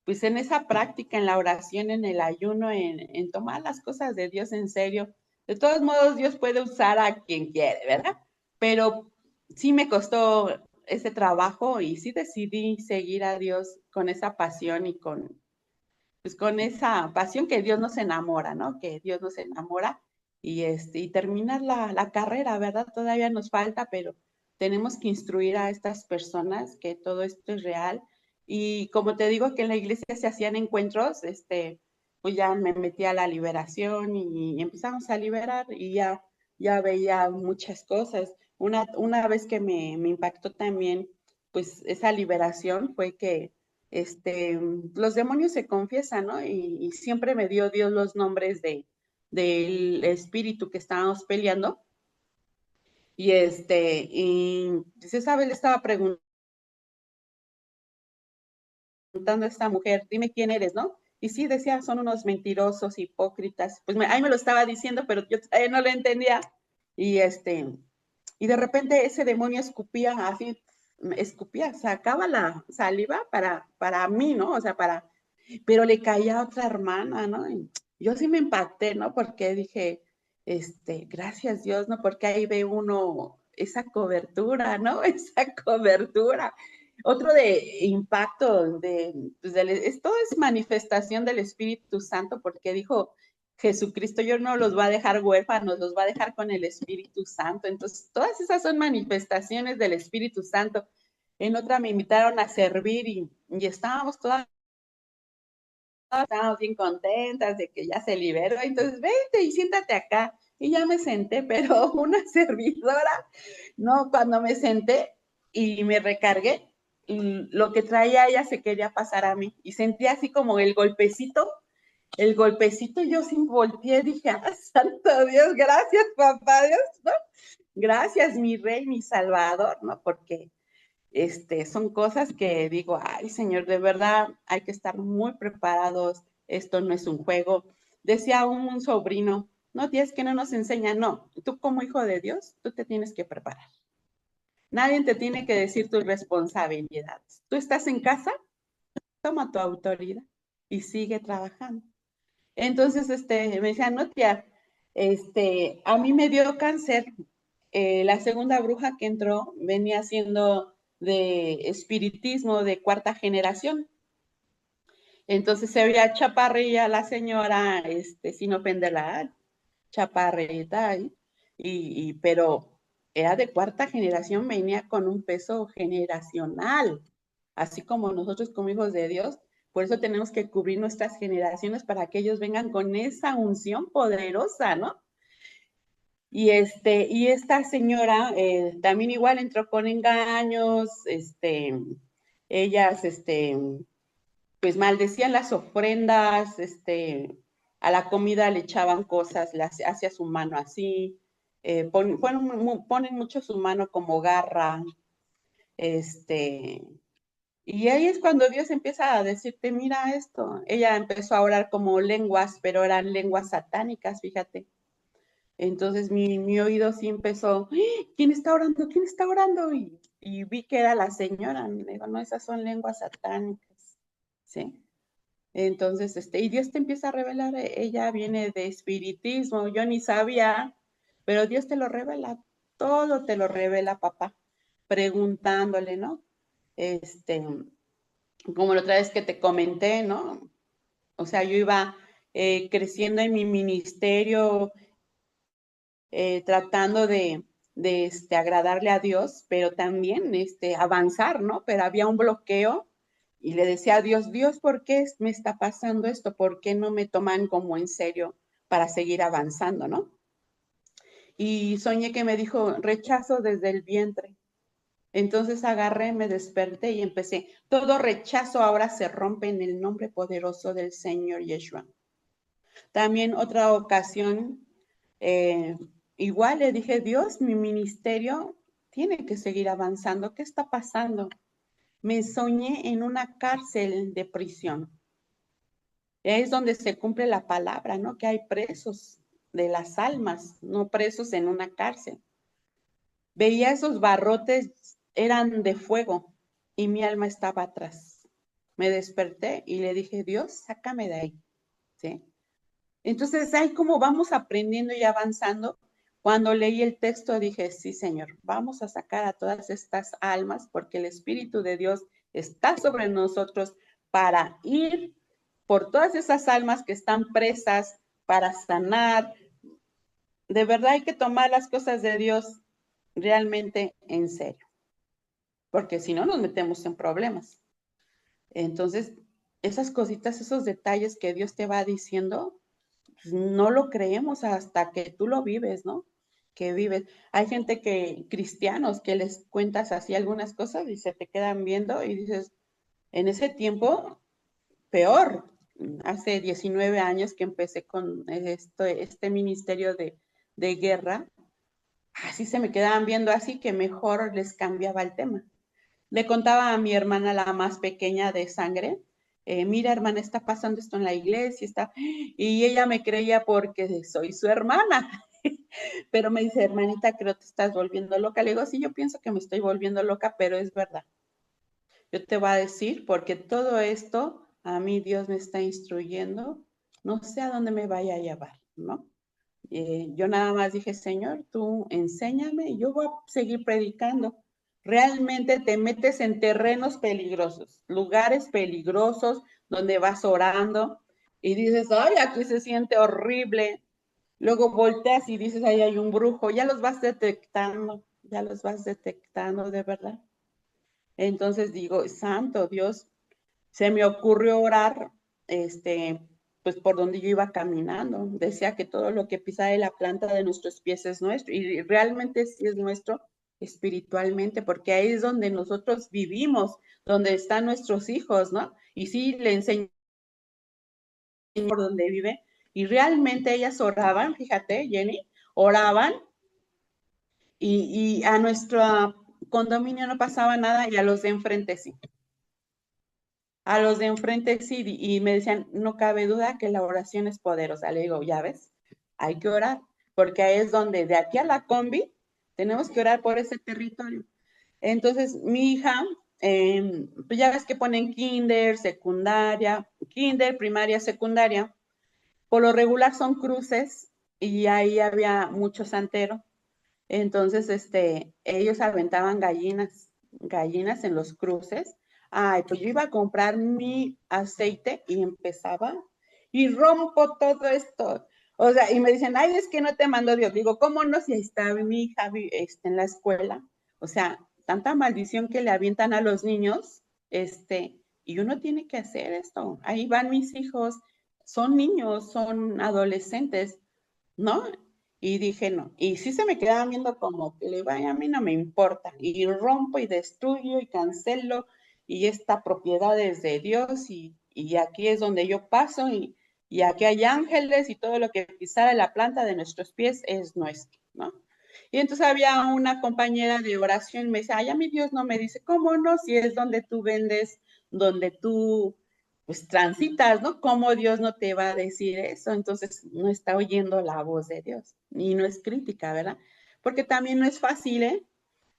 pues en esa práctica, en la oración, en el ayuno, en tomar las cosas de Dios en serio. De todos modos, Dios puede usar a quien quiere, ¿verdad? Pero sí me costó ese trabajo y sí decidí seguir a Dios con esa pasión y pues con esa pasión que Dios nos enamora, ¿no? Que Dios nos enamora y terminar la carrera, ¿verdad? Todavía nos falta, pero tenemos que instruir a estas personas que todo esto es real. Y como te digo que en la iglesia se hacían encuentros, pues ya me metí a la liberación y empezamos a liberar y ya veía muchas cosas. Una vez que me impactó también, pues esa liberación fue que los demonios se confiesan, ¿no? Y siempre me dio Dios los nombres del espíritu que estábamos peleando. Y se sabe, le estaba preguntando a esta mujer, dime quién eres, ¿no? Y sí, decía, son unos mentirosos, hipócritas. Pues ahí me lo estaba diciendo, pero yo no lo entendía. Y y de repente ese demonio escupía así, escupía, sacaba la saliva para mí, ¿no? O sea, pero le caía a otra hermana, ¿no? Y yo sí me impacté, ¿no? Porque dije, gracias Dios, ¿no? Porque ahí ve uno esa cobertura, ¿no? Esa cobertura. Otro de impacto pues esto es manifestación del Espíritu Santo, porque dijo Jesucristo, yo no los va a dejar huérfanos, los va a dejar con el Espíritu Santo. Entonces, todas esas son manifestaciones del Espíritu Santo. En otra me invitaron a servir y estábamos todas estábamos bien contentas de que ya se liberó, entonces vente y siéntate acá. Y ya me senté, pero una servidora, no, cuando me senté y me recargué, lo que traía ella se quería pasar a mí. Y sentí así como el golpecito, yo sin volteé, dije, ah, santo Dios, gracias, papá Dios, ¿no? Gracias, mi rey, mi salvador, ¿no? Porque son cosas que digo, ay, Señor, de verdad hay que estar muy preparados. Esto no es un juego. Decía un sobrino, no, tía, es que no nos enseñan, no, tú como hijo de Dios, tú te tienes que preparar. Nadie te tiene que decir tus responsabilidades. Tú estás en casa, toma tu autoridad y sigue trabajando. Entonces, me decía, no, tía, a mí me dio cáncer. La segunda bruja que entró venía siendo de espiritismo de cuarta generación. Entonces se veía chaparrilla la señora, sin ofenderla, chaparrita, pero era de cuarta generación, venía con un peso generacional, así como nosotros como hijos de Dios. Por eso tenemos que cubrir nuestras generaciones para que ellos vengan con esa unción poderosa, ¿no? Y esta señora también igual entró con engaños, ellas, pues maldecían las ofrendas, a la comida le echaban cosas, hacia su mano así, ponen mucho su mano como garra, este, y ahí es cuando Dios empieza a decirte, mira esto, ella empezó a orar como lenguas, pero eran lenguas satánicas, fíjate. Entonces mi oído sí empezó, ¡ah! ¿Quién está orando? ¿Quién está orando? Y vi que era la señora. Me dijo, no, esas son lenguas satánicas. ¿Sí? Entonces, y Dios te empieza a revelar, ella viene de espiritismo, yo ni sabía, pero Dios te lo revela, todo te lo revela, papá. preguntándole, ¿no? Este, como la otra vez que te comenté, ¿no? O sea, yo iba creciendo en mi ministerio, tratando de agradarle a Dios, pero también avanzar, ¿no? Pero había un bloqueo y le decía a Dios, Dios, ¿por qué me está pasando esto? ¿Por qué no me toman como en serio para seguir avanzando, ¿no? Y soñé que me dijo, rechazo desde el vientre. Entonces agarré, me desperté y empecé. Todo rechazo ahora se rompe en el nombre poderoso del Señor Yeshua. También otra ocasión, eh, igual le dije, Dios, mi ministerio tiene que seguir avanzando. ¿Qué está pasando? Me soñé en una cárcel de prisión. Es donde se cumple la palabra, ¿no? Que hay presos de las almas, no presos en una cárcel. Veía esos barrotes, eran de fuego y mi alma estaba atrás. Me desperté y le dije, Dios, sácame de ahí, ¿sí? Entonces, ahí como vamos aprendiendo y avanzando. Cuando leí el texto dije, sí, Señor, vamos a sacar a todas estas almas porque el Espíritu de Dios está sobre nosotros para ir por todas esas almas que están presas, para sanar. De verdad hay que tomar las cosas de Dios realmente en serio, porque si no nos metemos en problemas. Entonces, esas cositas, esos detalles que Dios te va diciendo, pues, no lo creemos hasta que tú lo vives, ¿no? Que vives. Hay gente cristianos, que les cuentas así algunas cosas y se te quedan viendo y dices, en ese tiempo, peor. Hace 19 años que empecé con este ministerio de guerra, así se me quedaban viendo así que mejor les cambiaba el tema. Le contaba a mi hermana, la más pequeña de sangre, mira hermana, está pasando esto en la iglesia, y ella me creía porque soy su hermana, pero me dice, hermanita, creo que te estás volviendo loca. Le digo, sí, yo pienso que me estoy volviendo loca, pero es verdad. Yo te voy a decir, porque todo esto a mí Dios me está instruyendo, no sé a dónde me vaya a llevar, ¿no? Yo nada más dije, Señor, tú enséñame y yo voy a seguir predicando. Realmente te metes en terrenos peligrosos, lugares peligrosos donde vas orando y dices, ay, aquí se siente horrible. Luego volteas y dices, ahí hay un brujo, ya los vas detectando de verdad. Entonces digo, Santo Dios, se me ocurrió orar, pues por donde yo iba caminando. Decía que todo lo que pisa de la planta de nuestros pies es nuestro, y realmente sí es nuestro espiritualmente, porque ahí es donde nosotros vivimos, donde están nuestros hijos, ¿no? Y sí, le enseñé por donde vive, y realmente ellas oraban, fíjate, Jenny, oraban, y a nuestro condominio no pasaba nada, y a los de enfrente sí. A los de enfrente sí, y me decían, no cabe duda que la oración es poderosa. Le digo, ya ves, hay que orar, porque ahí es donde de aquí a la combi tenemos que orar por ese territorio. Entonces, mi hija, pues ya ves que ponen kinder, secundaria, kinder, primaria, secundaria. Por lo regular son cruces y ahí había mucho santero. Entonces, ellos aventaban gallinas en los cruces. Ay, pues yo iba a comprar mi aceite y empezaba y rompo todo esto. O sea, y me dicen, ay, es que no te mandó Dios. Digo, ¿cómo no? Si ahí está mi hija en la escuela. O sea, tanta maldición que le avientan a los niños, y uno tiene que hacer esto. Ahí van mis hijos, son niños, son adolescentes, ¿no? Y dije, no. Y sí se me quedaban viendo como que le vaya, a mí no me importa. Y rompo y destruyo y cancelo. Y esta propiedad es de Dios. Y aquí es donde yo paso. Y aquí hay ángeles y todo lo que pisara la planta de nuestros pies es nuestro, ¿no? Y entonces había una compañera de oración y me dice, ay, a mi Dios no me dice, ¿cómo no? Si es donde tú vendes, donde tú pues transitas, ¿no? ¿Cómo Dios no te va a decir eso? Entonces no está oyendo la voz de Dios. Y no es crítica, ¿verdad? Porque también no es fácil, ¿eh?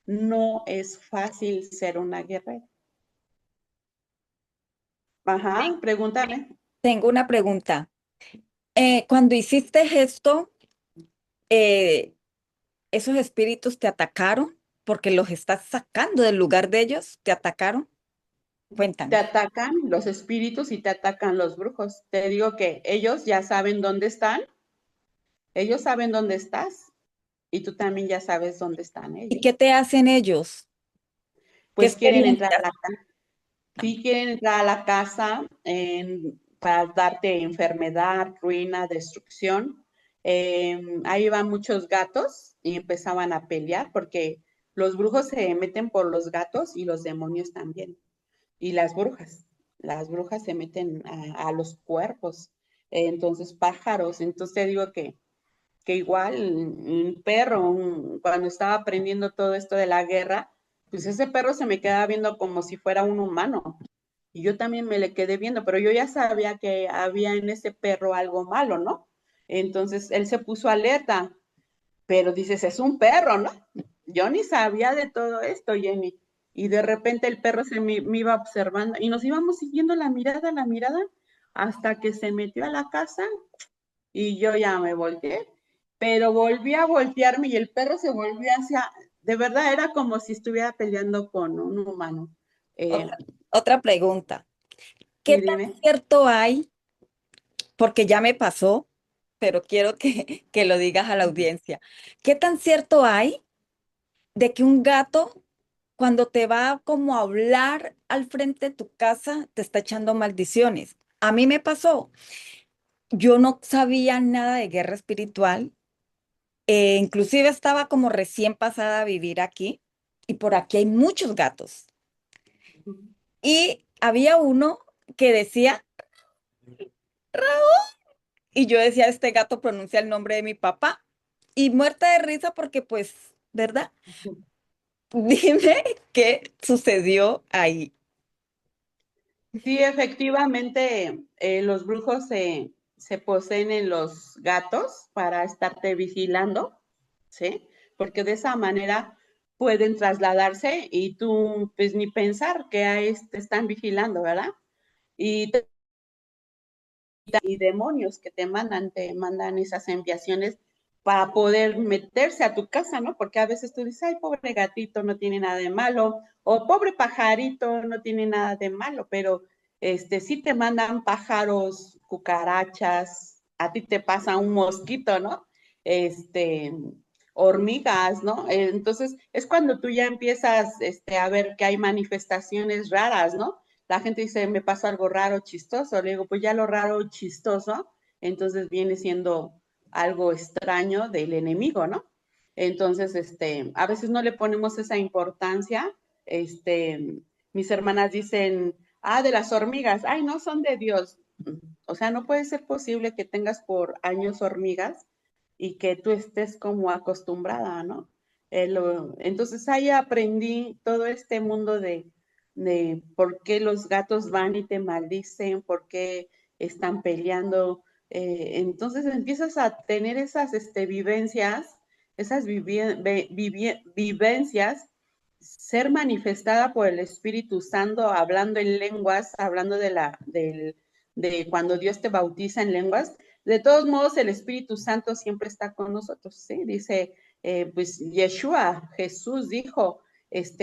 No es fácil ser una guerrera. Ajá, Ten- pregúntame. Tengo una pregunta. Cuando hiciste esto, eh, ¿esos espíritus te atacaron? porque los estás sacando del lugar de ellos, te atacaron. Te Cuéntame. atacan los espíritus y te atacan los brujos. Te digo que ellos ya saben dónde están, ellos saben dónde estás y tú también ya sabes dónde están ¿Y qué ellos. te hacen ellos? ¿Qué Pues quieren entrar a experiencias? la casa, sí quieren entrar a la casa para darte enfermedad, ruina, destrucción. Ahí van muchos gatos y empezaban a pelear porque los brujos se meten por los gatos y los demonios también. Y las brujas se meten a los cuerpos, entonces pájaros, entonces te digo que igual un perro, cuando estaba aprendiendo todo esto de la guerra, pues ese perro se me quedaba viendo como si fuera un humano. Y yo también me le quedé viendo, pero yo ya sabía que había en ese perro algo malo, ¿no? Entonces él se puso alerta, pero dices, es un perro, ¿no? Yo ni sabía de todo esto, Jenny. Y de repente el perro me iba observando y nos íbamos siguiendo la mirada, hasta que se metió a la casa y yo ya me volteé, pero volví a voltearme y el perro se volvió hacia, de verdad era como si estuviera peleando con un humano. Eh, Otra pregunta. ¿Qué sí, tan dime. cierto hay? Porque ya me pasó, pero quiero que lo digas a la audiencia. ¿Qué tan cierto hay de que un gato, cuando te va como a hablar al frente de tu casa, te está echando maldiciones? A mí me pasó. Yo no sabía nada de guerra espiritual. Inclusive estaba como recién pasada a vivir aquí y por aquí hay muchos gatos. Y había uno que decía, y yo decía, este gato pronuncia el nombre de mi papá. Y muerta de risa porque pues, ¿verdad? Dime qué sucedió ahí. Sí, efectivamente, los brujos se poseen en los gatos para estarte vigilando, ¿sí? Porque de esa manera pueden trasladarse y tú, pues, ni pensar que ahí te están vigilando, ¿verdad? Y, y demonios que te mandan esas enviaciones para poder meterse a tu casa, ¿no? Porque a veces tú dices, ay, pobre gatito, no tiene nada de malo, o pobre pajarito, no tiene nada de malo, pero sí te mandan pájaros, cucarachas, a ti te pasa un mosquito, ¿no? Este, hormigas, ¿no? Entonces es cuando tú ya empiezas a ver que hay manifestaciones raras, ¿no? La gente dice, me pasó algo raro, chistoso. Le digo, pues ya lo raro, chistoso, entonces viene siendo algo extraño del enemigo, ¿no? Entonces, a veces no le ponemos esa importancia. Mis hermanas dicen, de las hormigas, ay, no son de Dios. O sea, no puede ser posible que tengas por años hormigas y que tú estés como acostumbrada, ¿no? Entonces ahí aprendí todo este mundo de por qué los gatos van y te maldicen, por qué están peleando. Entonces empiezas a tener esas vivencias, esas vivencias, ser manifestada por el Espíritu Santo, hablando en lenguas, hablando de cuando Dios te bautiza en lenguas. De todos modos, el Espíritu Santo siempre está con nosotros, ¿sí? Dice, pues Yeshua, Jesús dijo, es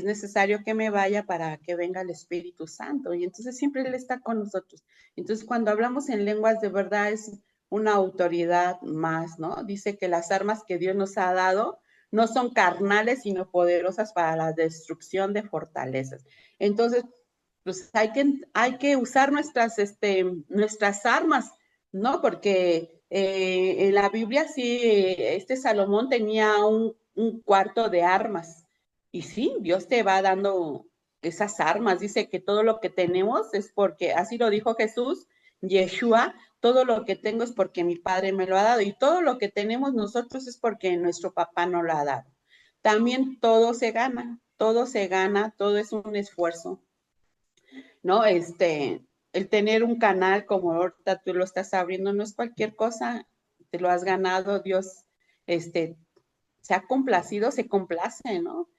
necesario que me vaya para que venga el Espíritu Santo. Y entonces siempre Él está con nosotros. Entonces, cuando hablamos en lenguas, de verdad es una autoridad más, ¿no? Dice que las armas que Dios nos ha dado no son carnales, sino poderosas para la destrucción de fortalezas. Entonces, pues hay que usar nuestras armas, ¿no? Porque en la Biblia sí, Salomón tenía un cuarto de armas. Y sí, Dios te va dando esas armas. Dice que todo lo que tenemos es porque, así lo dijo Jesús, Yeshua, todo lo que tengo es porque mi Padre me lo ha dado. Y todo lo que tenemos nosotros es porque nuestro papá nos lo ha dado. También todo se gana, todo es un esfuerzo, ¿no? El tener un canal como ahorita tú lo estás abriendo no es cualquier cosa, te lo has ganado, Dios, este, se ha complacido, se complace, ¿no?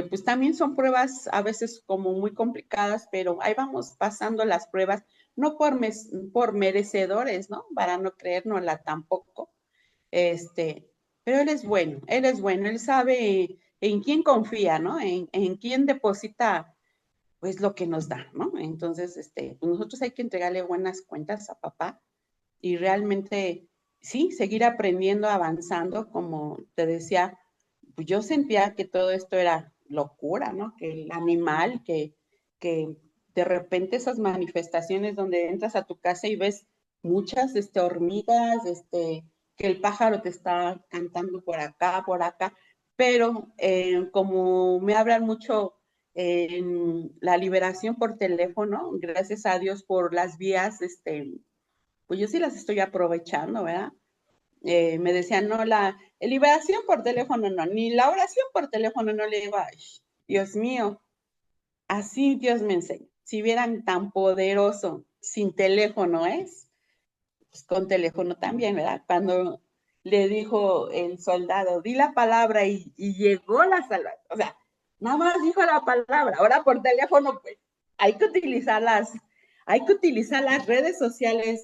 Pues también son pruebas a veces como muy complicadas, pero ahí vamos pasando las pruebas, no por merecedores, ¿no? Para no creérnosla tampoco, este, pero Él es bueno, Él es bueno, Él sabe en quién confía, ¿no? En quién deposita, pues, lo que nos da, ¿no? Entonces, pues nosotros hay que entregarle buenas cuentas a papá y realmente, sí, seguir aprendiendo, avanzando, como te decía, pues yo sentía que todo esto era locura, ¿no? Que el animal, que de repente esas manifestaciones donde entras a tu casa y ves muchas hormigas, que el pájaro te está cantando por acá, pero como me hablan mucho en la liberación por teléfono, gracias a Dios por las vías, pues yo sí las estoy aprovechando, ¿verdad? Me decían, no, la liberación por teléfono no, ni la oración por teléfono no le digo, ay, Dios mío, así Dios me enseña. Si vieran tan poderoso sin teléfono es, pues con teléfono también, ¿verdad? Cuando le dijo el soldado, di la palabra y llegó la salvación. O sea, nada más dijo la palabra. Ahora por teléfono, pues, hay que utilizarlas, hay que utilizar las redes sociales,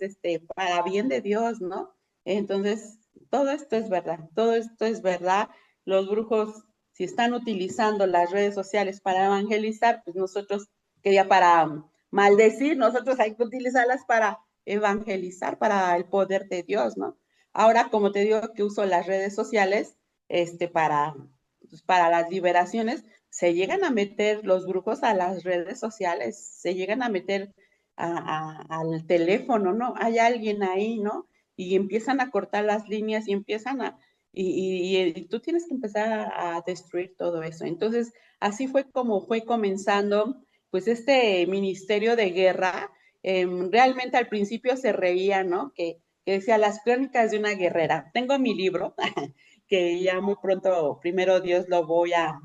para bien de Dios, ¿no? Entonces, todo esto es verdad, todo esto es verdad. Los brujos, si están utilizando las redes sociales para evangelizar, pues nosotros, quería para maldecir, nosotros hay que utilizarlas para evangelizar, para el poder de Dios, ¿no? Ahora, como te digo que uso las redes sociales, para las liberaciones, se llegan a meter los brujos a las redes sociales, se llegan a meter al teléfono, ¿no? Hay alguien ahí, ¿no? Y empiezan a cortar las líneas y empiezan y tú tienes que empezar a destruir todo eso. Entonces, así fue como fue comenzando, pues, este ministerio de guerra. Realmente al principio se reía, ¿no? Que decía las crónicas de una guerrera. Tengo mi libro, que ya muy pronto, primero Dios, lo voy a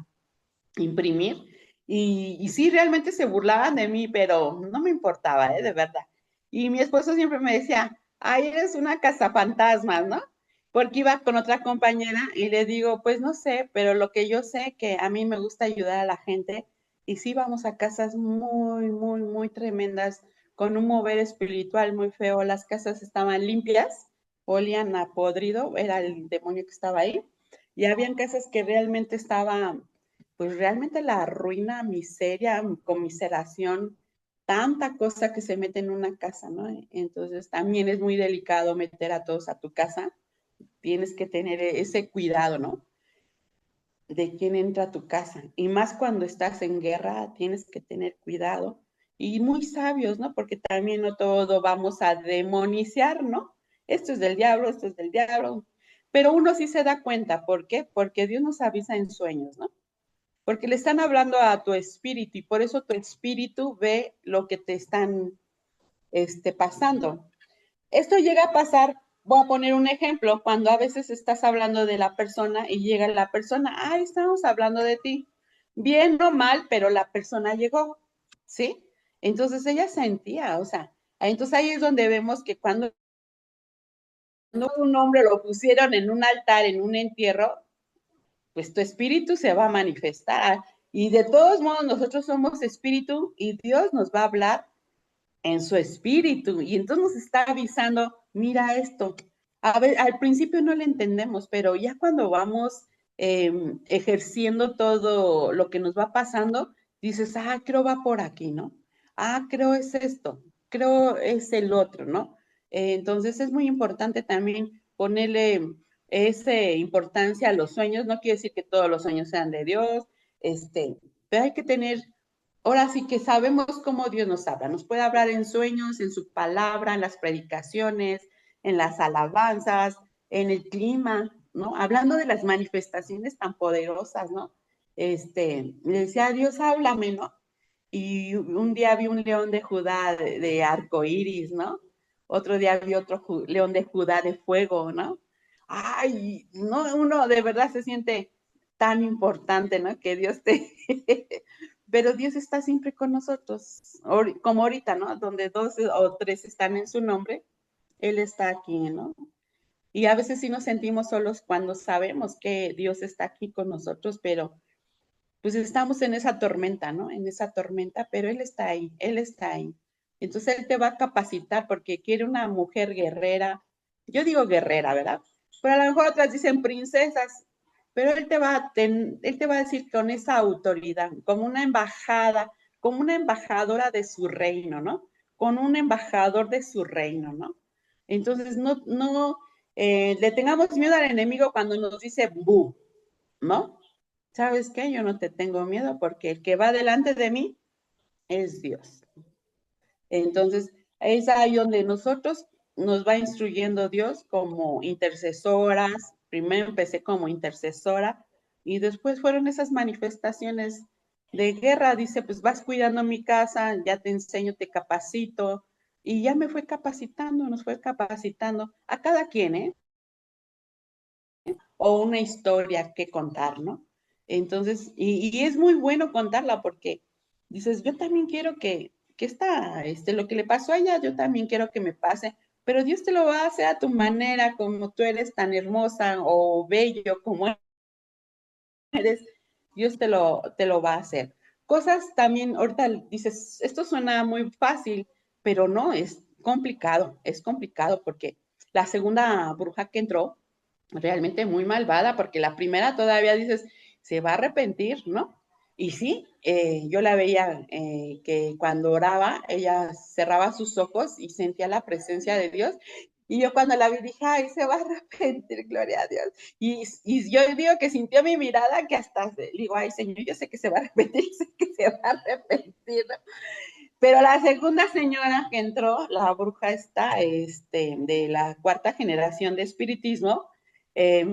imprimir. Y sí, realmente se burlaban de mí, pero no me importaba, ¿eh? De verdad. Y mi esposo siempre me decía, ay, eres una cazafantasmas, ¿no? Porque iba con otra compañera y le digo, pues no sé, pero lo que yo sé que a mí me gusta ayudar a la gente y sí vamos a casas muy, muy, muy tremendas, con un mover espiritual muy feo. Las casas estaban limpias, olían a podrido, era el demonio que estaba ahí. Y habían casas que realmente estaban, pues realmente la ruina, miseria, conmiseración, tanta cosa que se mete en una casa, ¿no? Entonces también es muy delicado meter a todos a tu casa. Tienes que tener ese cuidado, ¿no? De quién entra a tu casa. Y más cuando estás en guerra, tienes que tener cuidado. Y muy sabios, ¿no? Porque también no todo vamos a demoniciar, ¿no? Esto es del diablo, esto es del diablo. Pero uno sí se da cuenta, ¿por qué? Porque Dios nos avisa en sueños, ¿no? Porque le están hablando a tu espíritu y por eso tu espíritu ve lo que te están pasando. Esto llega a pasar, voy a poner un ejemplo, cuando a veces estás hablando de la persona y llega la persona, ah, estamos hablando de ti, bien o mal, pero la persona llegó, ¿sí? Entonces ella sentía, o sea, entonces ahí es donde vemos que cuando un hombre lo pusieron en un altar, en un entierro, pues tu espíritu se va a manifestar. Y de todos modos, nosotros somos espíritu y Dios nos va a hablar en su espíritu. Y entonces nos está avisando, mira esto. A ver, al principio no le entendemos, pero ya cuando vamos ejerciendo todo lo que nos va pasando, dices, ah, creo va por aquí, ¿no? Ah, creo es esto, creo es el otro, ¿no? Entonces es muy importante también ponerle esa importancia a los sueños. No quiere decir que todos los sueños sean de Dios, pero hay que tener, ahora sí que sabemos cómo Dios nos habla. Nos puede hablar en sueños, en su palabra, en las predicaciones, en las alabanzas, en el clima, ¿no? Hablando de las manifestaciones tan poderosas, ¿no? Le decía, Dios, háblame, ¿no? Y un día vi un león de Judá de arco iris, ¿no? Otro día vi otro león de Judá de fuego, ¿no? Ay, no, uno de verdad se siente tan importante, ¿no? Que Dios te... Pero Dios está siempre con nosotros, como ahorita, ¿no? Donde dos o tres están en su nombre, Él está aquí, ¿no? Y a veces sí nos sentimos solos cuando sabemos que Dios está aquí con nosotros, pero pues estamos en esa tormenta, ¿no? En esa tormenta, pero Él está ahí, Él está ahí. Entonces Él te va a capacitar porque quiere una mujer guerrera. Yo digo guerrera, ¿verdad? Pero a lo mejor otras dicen princesas, pero él te va a decir con esa autoridad, como una embajada, como una embajadora de su reino, ¿no? Con un embajador de su reino, ¿no? Entonces, no le tengamos miedo al enemigo cuando nos dice bu, ¿no? ¿Sabes qué? Yo no te tengo miedo porque el que va delante de mí es Dios. Entonces, es ahí donde nosotros nos va instruyendo Dios como intercesoras. Primero empecé como intercesora y después fueron esas manifestaciones de guerra. Dice, pues vas cuidando mi casa, ya te enseño, te capacito. Y ya me fue capacitando, nos fue capacitando a cada quien, ¿eh? O una historia que contar, ¿no? Entonces, y es muy bueno contarla porque dices, yo también quiero que lo que le pasó a ella, yo también quiero que me pase, pero Dios te lo va a hacer a tu manera, como tú eres tan hermosa o bello como eres, Dios te lo va a hacer. Cosas también, ahorita dices, esto suena muy fácil, pero no, es complicado porque la segunda bruja que entró, realmente muy malvada, porque la primera todavía dices, se va a arrepentir, ¿no? Y sí, yo la veía que cuando oraba, ella cerraba sus ojos y sentía la presencia de Dios. Y yo cuando la vi dije, ay, se va a arrepentir, gloria a Dios. Y yo digo que sintió mi mirada que hasta le digo, ay, Señor, yo sé que se va a arrepentir, sé que se va a arrepentir, ¿no? Pero la segunda señora que entró, la bruja esta, de la cuarta generación de espiritismo, eh,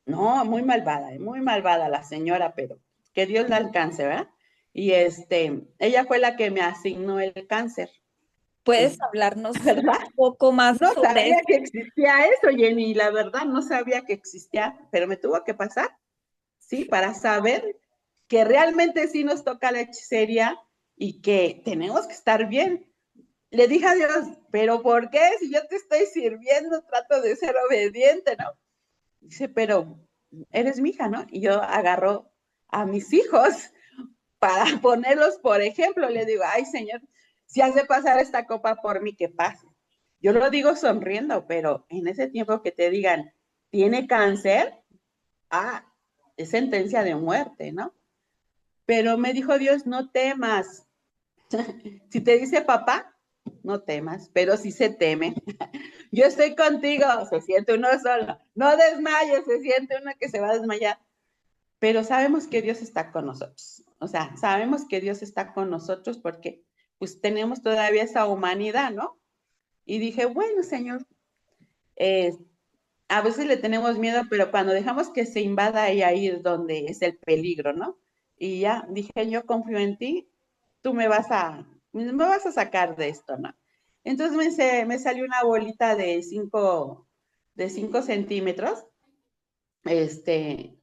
no, muy malvada la señora, pero que Dios la alcance, ¿verdad? Y ella fue la que me asignó el cáncer, ¿Puedes hablarnos un ¿verdad? poco más No sobre sabía eso? que existía eso, Jenny, la verdad no sabía que existía, pero me tuvo que pasar, ¿sí? Para saber que realmente sí nos toca la hechicería y que tenemos que estar bien. Le dije a Dios, pero ¿por qué? Si yo te estoy sirviendo, trato de ser obediente, ¿no? Dice, pero eres mi hija, ¿no? Y yo agarro a mis hijos para ponerlos por ejemplo. Le digo, ay, Señor, si has de pasar esta copa por mí, que pase. Yo lo digo sonriendo, pero en ese tiempo que te digan, tiene cáncer, es sentencia de muerte, ¿no? Pero me dijo Dios, no temas. Si te dice papá, no temas, pero si se teme. Yo estoy contigo, se siente uno solo. No desmayes, se siente uno que se va a desmayar. Pero sabemos que Dios está con nosotros. O sea, sabemos que Dios está con nosotros porque pues tenemos todavía esa humanidad, ¿no? Y dije, bueno, Señor, eh, a veces le tenemos miedo, pero cuando dejamos que se invada ahí es donde es el peligro, ¿no? Y ya dije, yo confío en ti, tú me vas a sacar de esto, ¿no? Entonces me salió una bolita de 5 centímetros, este,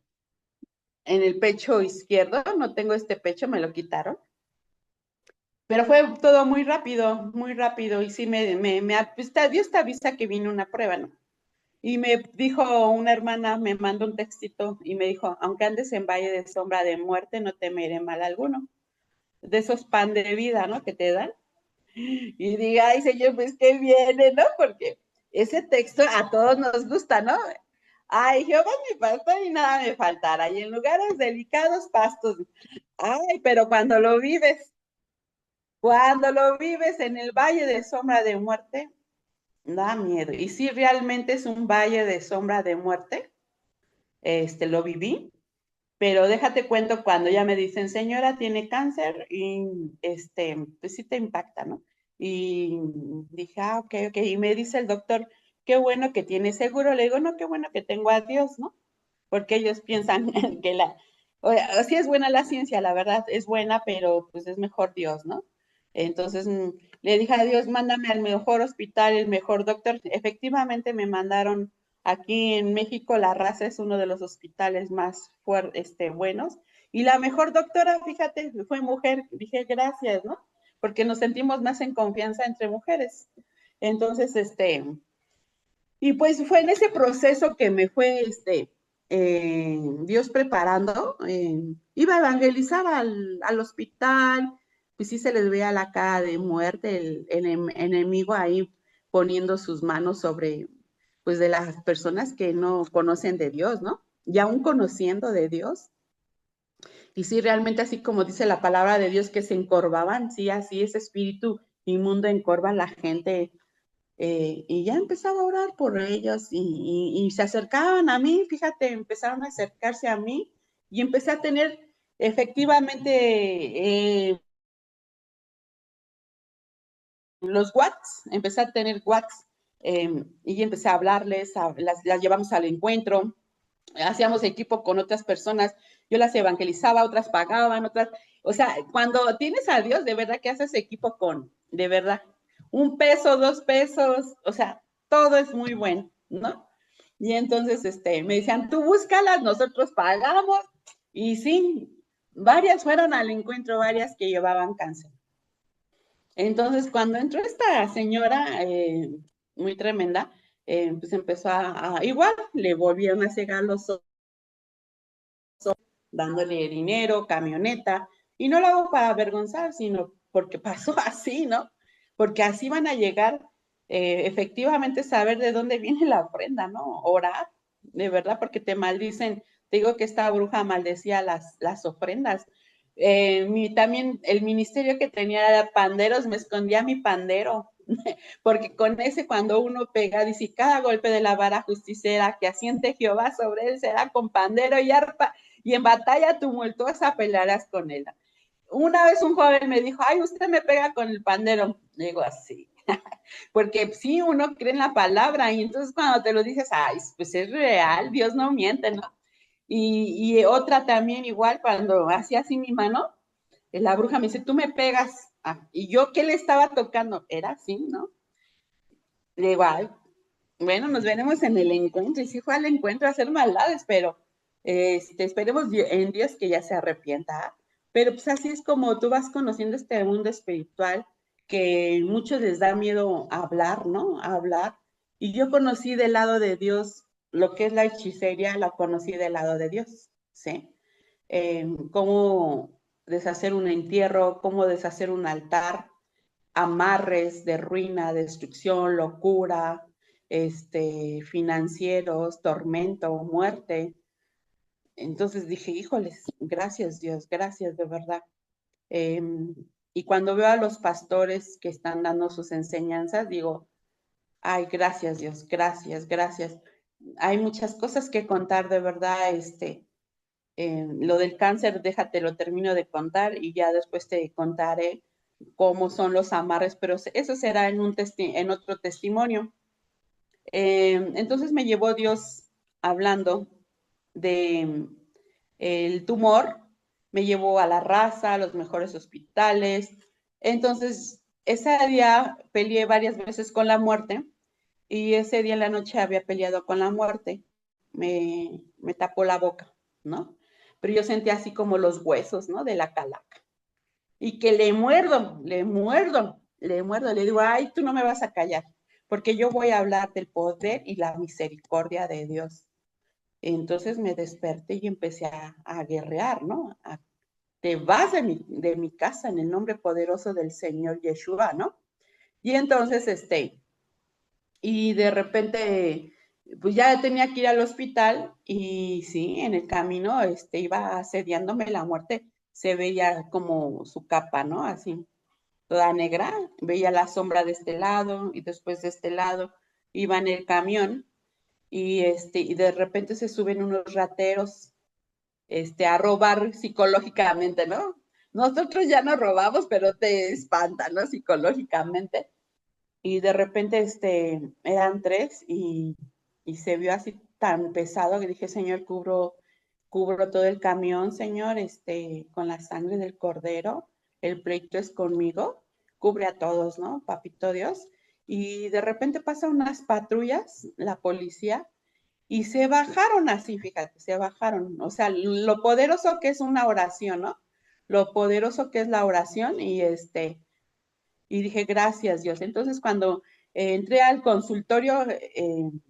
en el pecho izquierdo, no tengo este pecho, me lo quitaron, pero fue todo muy rápido, y sí pues, Dios te avisa que viene una prueba, ¿no? Y me dijo una hermana, me mandó un textito y me dijo, aunque andes en valle de sombra de muerte, no temeré mal alguno. De esos pan de vida, ¿no? Que te dan. Y diga, ay, Señor, pues que viene, ¿no? Porque ese texto a todos nos gusta, ¿no? Ay, Jehová es mi pastor y nada me faltará. Y en lugares delicados, pastos. Ay, pero cuando lo vives en el valle de sombra de muerte, da miedo. Y si realmente es un valle de sombra de muerte, lo viví, pero déjate cuento cuando ya me dicen, señora, tiene cáncer y pues sí te impacta, ¿no? Y dije, ok, ok. Y me dice el doctor, qué bueno que tiene seguro. Le digo, no, qué bueno que tengo a Dios, ¿no? Porque ellos piensan que sí es buena la ciencia, la verdad, es buena, pero pues es mejor Dios, ¿no? Entonces le dije a Dios, mándame al mejor hospital, el mejor doctor. Efectivamente me mandaron aquí en México, La Raza es uno de los hospitales más buenos. Y la mejor doctora, fíjate, fue mujer. Dije, gracias, ¿no? Porque nos sentimos más en confianza entre mujeres. Entonces, y pues fue en ese proceso que me fue Dios preparando. Iba a evangelizar al hospital, pues sí se les veía la cara de muerte, el enemigo ahí poniendo sus manos sobre, pues de las personas que no conocen de Dios, ¿no? y aún conociendo de Dios. Y sí, realmente así como dice la palabra de Dios que se encorvaban, sí, así ese espíritu inmundo encorva a la gente. Y ya empezaba a orar por ellos y se acercaban a mí, fíjate, empezaron a acercarse a mí y empecé a tener efectivamente los Watts, empecé a tener Watts y empecé a hablarles, las llevamos al encuentro, hacíamos equipo con otras personas, yo las evangelizaba, otras pagaban, otras, o sea, cuando tienes a Dios, de verdad que haces equipo con, de verdad, 1 peso, 2 pesos, o sea, todo es muy bueno, ¿no? Y entonces, me decían, tú búscalas, nosotros pagamos, y sí, varias fueron al encuentro, varias que llevaban cáncer. Entonces, cuando entró esta señora muy tremenda, pues empezó igual, le volvieron a cegar los ojos, dándole dinero, camioneta, y no lo hago para avergonzar, sino porque pasó así, ¿no? Porque así van a llegar, efectivamente, saber de dónde viene la ofrenda, ¿no? Orar, de verdad, porque te maldicen. Te digo que esta bruja maldecía las ofrendas. También el ministerio que tenía era panderos, me escondía mi pandero, porque con ese cuando uno pega, dice, cada golpe de la vara justicera que asiente Jehová sobre él será con pandero y arpa, y en batalla tumultuosa pelearás con él. Una vez un joven me dijo, ay, usted me pega con el pandero. Digo así, porque sí, uno cree en la palabra y entonces cuando te lo dices, ay, pues es real, Dios no miente, ¿no? Y otra también igual, cuando hacía así mi mano, la bruja me dice, tú me pegas. Y yo, ¿qué le estaba tocando? Era así, ¿no? Le digo, ay, bueno, nos veremos en el encuentro. Y sí fue al encuentro a hacer maldades, pero esperemos en Dios que ya se arrepienta. Pero pues así es como tú vas conociendo este mundo espiritual que muchos les da miedo hablar, ¿no? A hablar. Y yo conocí del lado de Dios lo que es la hechicería, la conocí del lado de Dios, ¿sí? Cómo deshacer un entierro, cómo deshacer un altar, amarres de ruina, destrucción, locura, financieros, tormento, muerte. Entonces dije, híjoles, gracias Dios, gracias de verdad. Eh, y cuando veo a los pastores que están dando sus enseñanzas, digo, ay, gracias Dios, gracias, gracias. Hay muchas cosas que contar de verdad, lo del cáncer, déjate, lo termino de contar y ya después te contaré cómo son los amarres, pero eso será en otro testimonio. Entonces me llevó Dios hablando de el tumor, me llevó a la raza, a los mejores hospitales. Entonces, ese día peleé varias veces con la muerte y ese día en la noche había peleado con la muerte. Me tapó la boca, ¿no? Pero yo sentía así como los huesos, ¿no? De la calaca. Y que le muerdo, le muerdo, le muerdo, le digo, ay, tú no me vas a callar, porque yo voy a hablar del poder y la misericordia de Dios. Entonces me desperté y empecé a guerrear, ¿no? Te vas de mi casa en el nombre poderoso del Señor Yeshua, ¿no? Y entonces, y de repente, pues ya tenía que ir al hospital y sí, en el camino, iba asediándome la muerte, se veía como su capa, ¿no? Así, toda negra, veía la sombra de este lado y después de este lado, iba en el camión y de repente se suben unos rateros, a robar psicológicamente, ¿no? Nosotros ya no robamos, pero te espantan, ¿no? Psicológicamente. Y de repente, eran tres y se vio así tan pesado que dije, Señor, cubro todo el camión, Señor, con la sangre del cordero, el pleito es conmigo, cubre a todos, ¿no? Papito Dios. Y de repente pasan unas patrullas, la policía, y se bajaron así, fíjate, se bajaron. O sea, lo poderoso que es una oración, ¿no? Lo poderoso que es la oración y dije, gracias Dios. Entonces cuando entré al consultorio,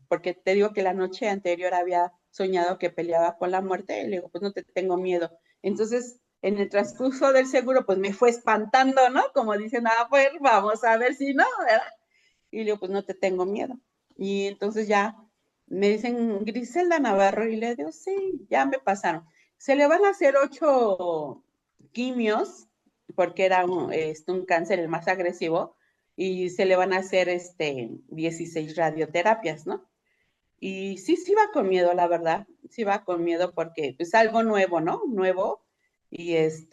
porque te digo que la noche anterior había soñado que peleaba con la muerte, le digo, pues no te tengo miedo. Entonces, en el transcurso del seguro, pues me fue espantando, ¿no? Como dicen, pues vamos a ver si no, ¿verdad? Y le digo, pues no te tengo miedo. Y entonces ya Me dicen Griselda Navarro y le digo, sí, ya me pasaron. Se le van a hacer 8 quimios, porque era un cáncer el más agresivo, y se le van a hacer 16 radioterapias, ¿no? Y sí, sí va con miedo, la verdad, sí va con miedo porque es algo nuevo, ¿no? Nuevo, y esa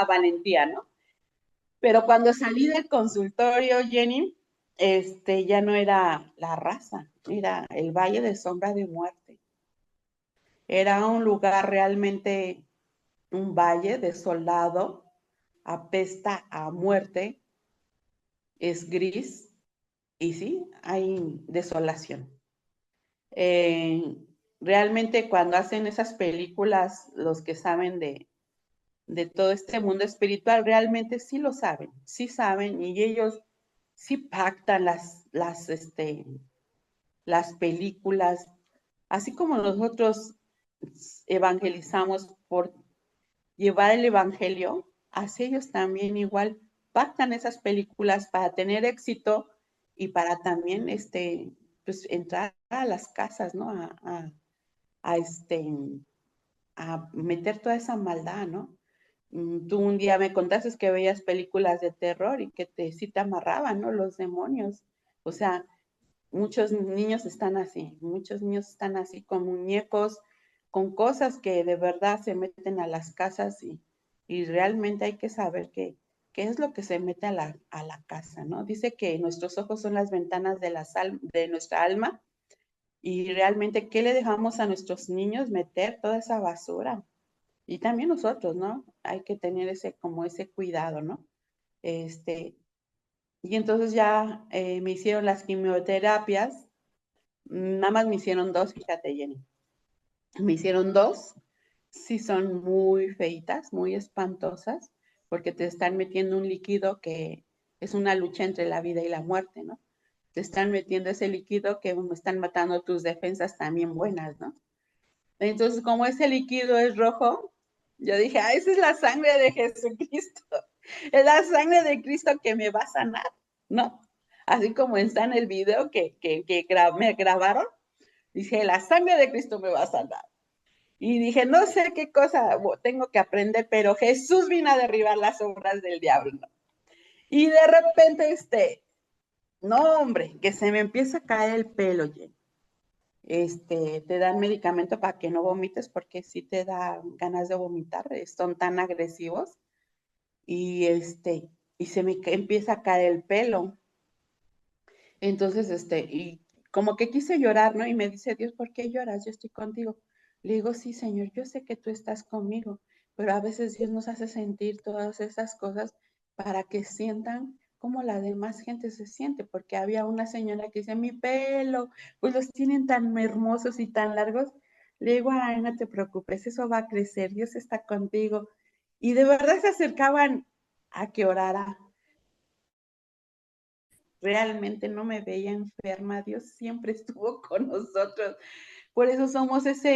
valentía, ¿no? Pero cuando salí del consultorio, Jenny, ya no era la raza, era el Valle de Sombra de Muerte. Era un lugar realmente, un valle desolado, apesta a muerte, es gris y sí, hay desolación. Eh, Realmente cuando hacen esas películas, los que saben de todo este mundo espiritual, realmente sí saben y ellos sí pactan las películas, así como nosotros evangelizamos por llevar el evangelio, así ellos también igual pactan esas películas para tener éxito y para también pues entrar a las casas, ¿no? A, a meter toda esa maldad, ¿no? Tú un día me contaste que veías películas de terror y que sí te amarraban, ¿no? Los demonios. O sea, muchos niños están así con muñecos, con cosas que de verdad se meten a las casas y realmente hay que saber qué es lo que se mete a la casa, ¿no? Dice que nuestros ojos son las ventanas de nuestra alma y realmente qué le dejamos a nuestros niños meter toda esa basura. Y también nosotros, ¿no? Hay que tener como ese cuidado, ¿no? Este, y entonces ya me hicieron las quimioterapias, nada más me hicieron dos, fíjate, Jenny. Me hicieron dos, sí son muy feitas, muy espantosas, porque te están metiendo un líquido que es una lucha entre la vida y la muerte, ¿no? Te están metiendo ese líquido que están matando tus defensas también buenas, ¿no? Entonces, como ese líquido es rojo, yo dije, ah, esa es la sangre de Jesucristo, es la sangre de Cristo que me va a sanar, ¿no? Así como está en el video me grabaron, dije, la sangre de Cristo me va a sanar. Y dije, no sé qué cosa tengo que aprender, pero Jesús vino a derribar las obras del diablo, ¿no? Y de repente, no, hombre, que se me empieza a caer el pelo, Jenny. Te dan medicamento para que no vomites porque sí te da ganas de vomitar, son tan agresivos y y se me empieza a caer el pelo. Entonces, y como que quise llorar, ¿no? Y me dice Dios, ¿por qué lloras? Yo estoy contigo. Le digo, sí, Señor, yo sé que tú estás conmigo, pero a veces Dios nos hace sentir todas esas cosas para que sientan como la demás gente se siente, porque había una señora que dice, mi pelo, pues los tienen tan hermosos y tan largos. Le digo, ay, no te preocupes, eso va a crecer, Dios está contigo. Y de verdad se acercaban a que orara, realmente no me veía enferma, Dios siempre estuvo con nosotros. Por eso somos esa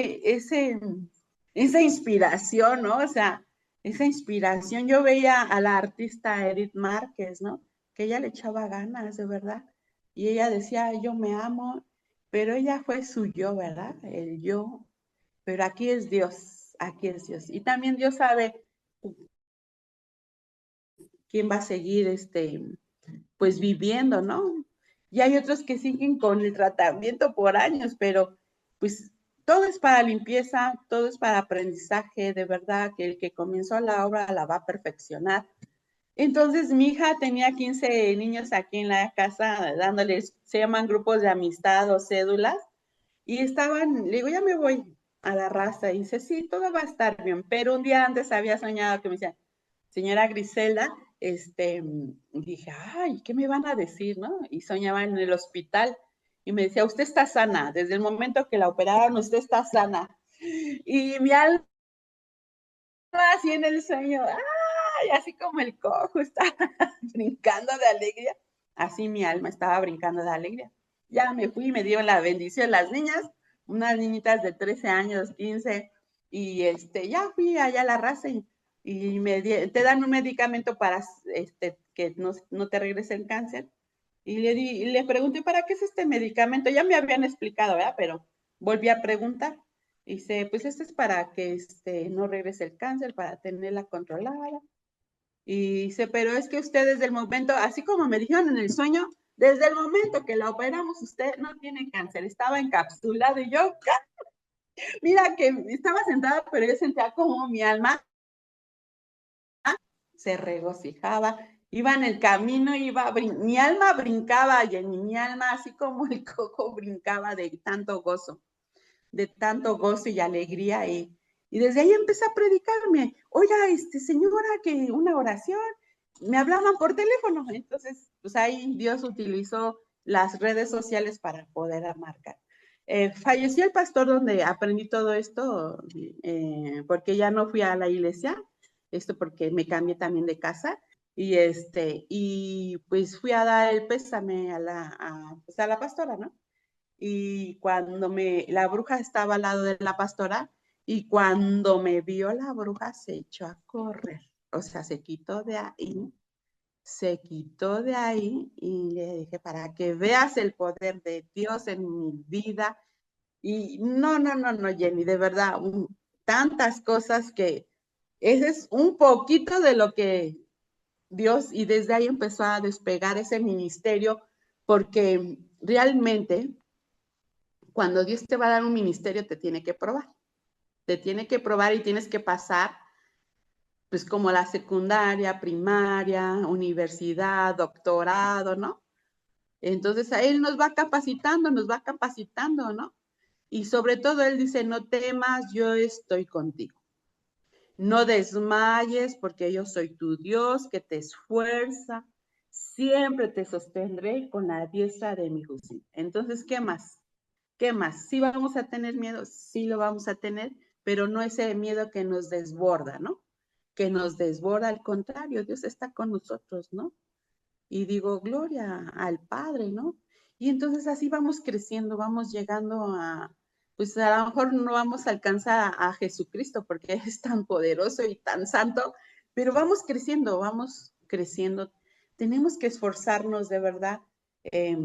inspiración, ¿no? O sea, esa inspiración. Yo veía a la artista Edith Márquez, ¿no? Que ella le echaba ganas, de verdad. Y ella decía, yo me amo, pero ella fue su yo, ¿verdad? El yo. Pero aquí es Dios, aquí es Dios. Y también Dios sabe quién va a seguir, pues viviendo, ¿no? Y hay otros que siguen con el tratamiento por años, pero pues todo es para limpieza, todo es para aprendizaje, de verdad, que el que comenzó la obra la va a perfeccionar. Entonces mi hija tenía 15 niños aquí en la casa dándoles, se llaman grupos de amistad o cédulas, y estaban, le digo, ya me voy a la raza, y dice, sí, todo va a estar bien, pero un día antes había soñado que me decía, señora Griselda, dije, ay, ¿qué me van a decir, no? Y soñaba en el hospital y me decía, usted está sana, desde el momento que la operaron, usted está sana. Y mi alma así en el sueño, ay, así como el cojo estaba brincando de alegría, así mi alma estaba brincando de alegría. Ya me fui y me dieron la bendición las niñas, unas niñitas de 13 años, 15, y ya fui allá a la raza y te dan un medicamento para que no te regrese el cáncer. Y le pregunté, ¿para qué es este medicamento? Ya me habían explicado, ¿verdad? Pero volví a preguntar. Y dice, pues este es para que no regrese el cáncer, para tenerla controlada. Y dice, pero es que usted desde el momento, así como me dijeron en el sueño, desde el momento que la operamos, usted no tiene cáncer, estaba encapsulado. Y yo, mira que estaba sentada, pero yo sentía como mi alma se regocijaba, iba en el camino, mi alma brincaba, Jenny, mi alma así como el coco brincaba de tanto gozo y alegría. Y desde ahí empecé a predicarme, oiga, señora, que una oración, me hablaban por teléfono. Entonces, pues ahí Dios utilizó las redes sociales para poder marcar. Falleció el pastor donde aprendí todo esto, porque ya no fui a la iglesia, esto porque me cambié también de casa, y pues fui a dar el pésame pues a la pastora, ¿no? Y cuando la bruja estaba al lado de la pastora, y cuando me vio la bruja se echó a correr, o sea, se quitó de ahí y le dije, para que veas el poder de Dios en mi vida. Y no, no, no, no, Jenny, de verdad, tantas cosas que ese es un poquito de lo que Dios, y desde ahí empezó a despegar ese ministerio, porque realmente cuando Dios te va a dar un ministerio, te tiene que probar y tienes que pasar, pues como la secundaria, primaria, universidad, doctorado, ¿no? Entonces a Él nos va capacitando, ¿no? Y sobre todo Él dice, no temas, yo estoy contigo. No desmayes porque yo soy tu Dios que te esfuerza. Siempre te sostendré con la diestra de mi justicia. Entonces, ¿qué más? ¿Qué más? Sí vamos a tener miedo, sí lo vamos a tener, pero no ese miedo que nos desborda, ¿no? Que nos desborda, al contrario, Dios está con nosotros, ¿no? Y digo, gloria al Padre, ¿no? Y entonces así vamos creciendo, vamos llegando pues a lo mejor no vamos a alcanzar a Jesucristo porque es tan poderoso y tan santo, pero vamos creciendo. Tenemos que esforzarnos de verdad. Eh,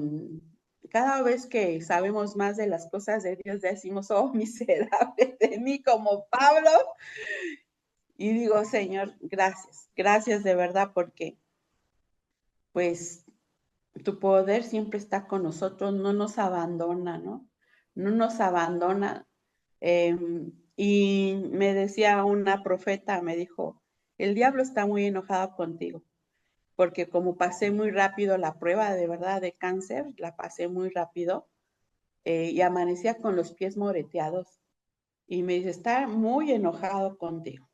Cada vez que sabemos más de las cosas de Dios, decimos, oh, miserable de mí, como Pablo. Y digo, Señor, gracias, gracias de verdad, porque pues tu poder siempre está con nosotros, no nos abandona, ¿no? No nos abandona. Y me decía una profeta, me dijo, el diablo está muy enojado contigo, porque como pasé muy rápido la prueba de verdad de cáncer, la pasé muy rápido, y amanecía con los pies moreteados. Y me dice, está muy enojado contigo.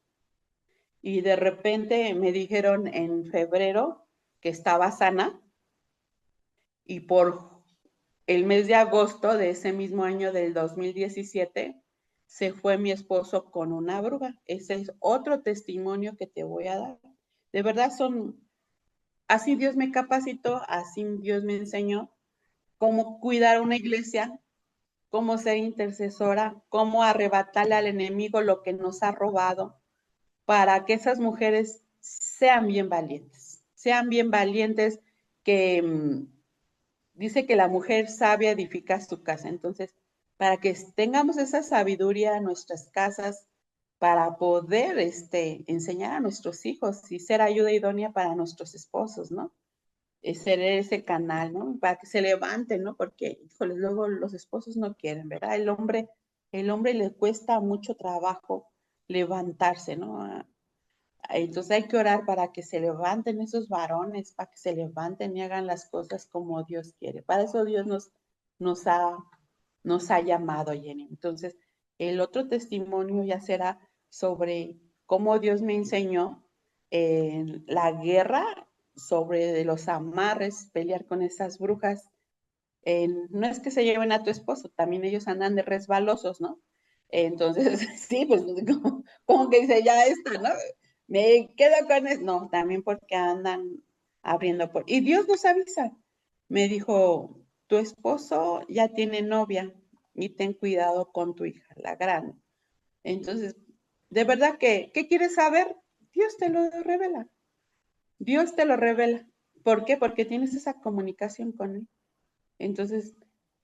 Y de repente me dijeron en febrero que estaba sana, y por el mes de agosto de ese mismo año del 2017 se fue mi esposo con una bruja. Ese es otro testimonio que te voy a dar. De verdad así Dios me capacitó, así Dios me enseñó cómo cuidar una iglesia, cómo ser intercesora, cómo arrebatarle al enemigo lo que nos ha robado, para que esas mujeres sean bien valientes, que dice que la mujer sabia edifica su casa. Entonces, para que tengamos esa sabiduría en nuestras casas, para poder enseñar a nuestros hijos y ser ayuda idónea para nuestros esposos, ¿no? Ser ese canal, ¿no? Para que se levanten, ¿no? Porque, híjole, luego los esposos no quieren, ¿verdad? El hombre le cuesta mucho trabajo levantarse, ¿no? Entonces hay que orar para que se levanten esos varones, para que se levanten y hagan las cosas como Dios quiere. Para eso Dios nos ha, nos ha llamado, Jenny. Entonces, el otro testimonio ya será sobre cómo Dios me enseñó la guerra, sobre de los amarres, pelear con esas brujas. No es que se lleven a tu esposo, también ellos andan de resbalosos, ¿no? Entonces, sí, pues como que dice, ya está, ¿no? Me quedo con eso. No, también porque andan abriendo por... Y Dios nos avisa. Me dijo, tu esposo ya tiene novia y ten cuidado con tu hija, la grande. Entonces, de verdad que, ¿qué quieres saber? Dios te lo revela. Dios te lo revela. ¿Por qué? Porque tienes esa comunicación con Él. Entonces,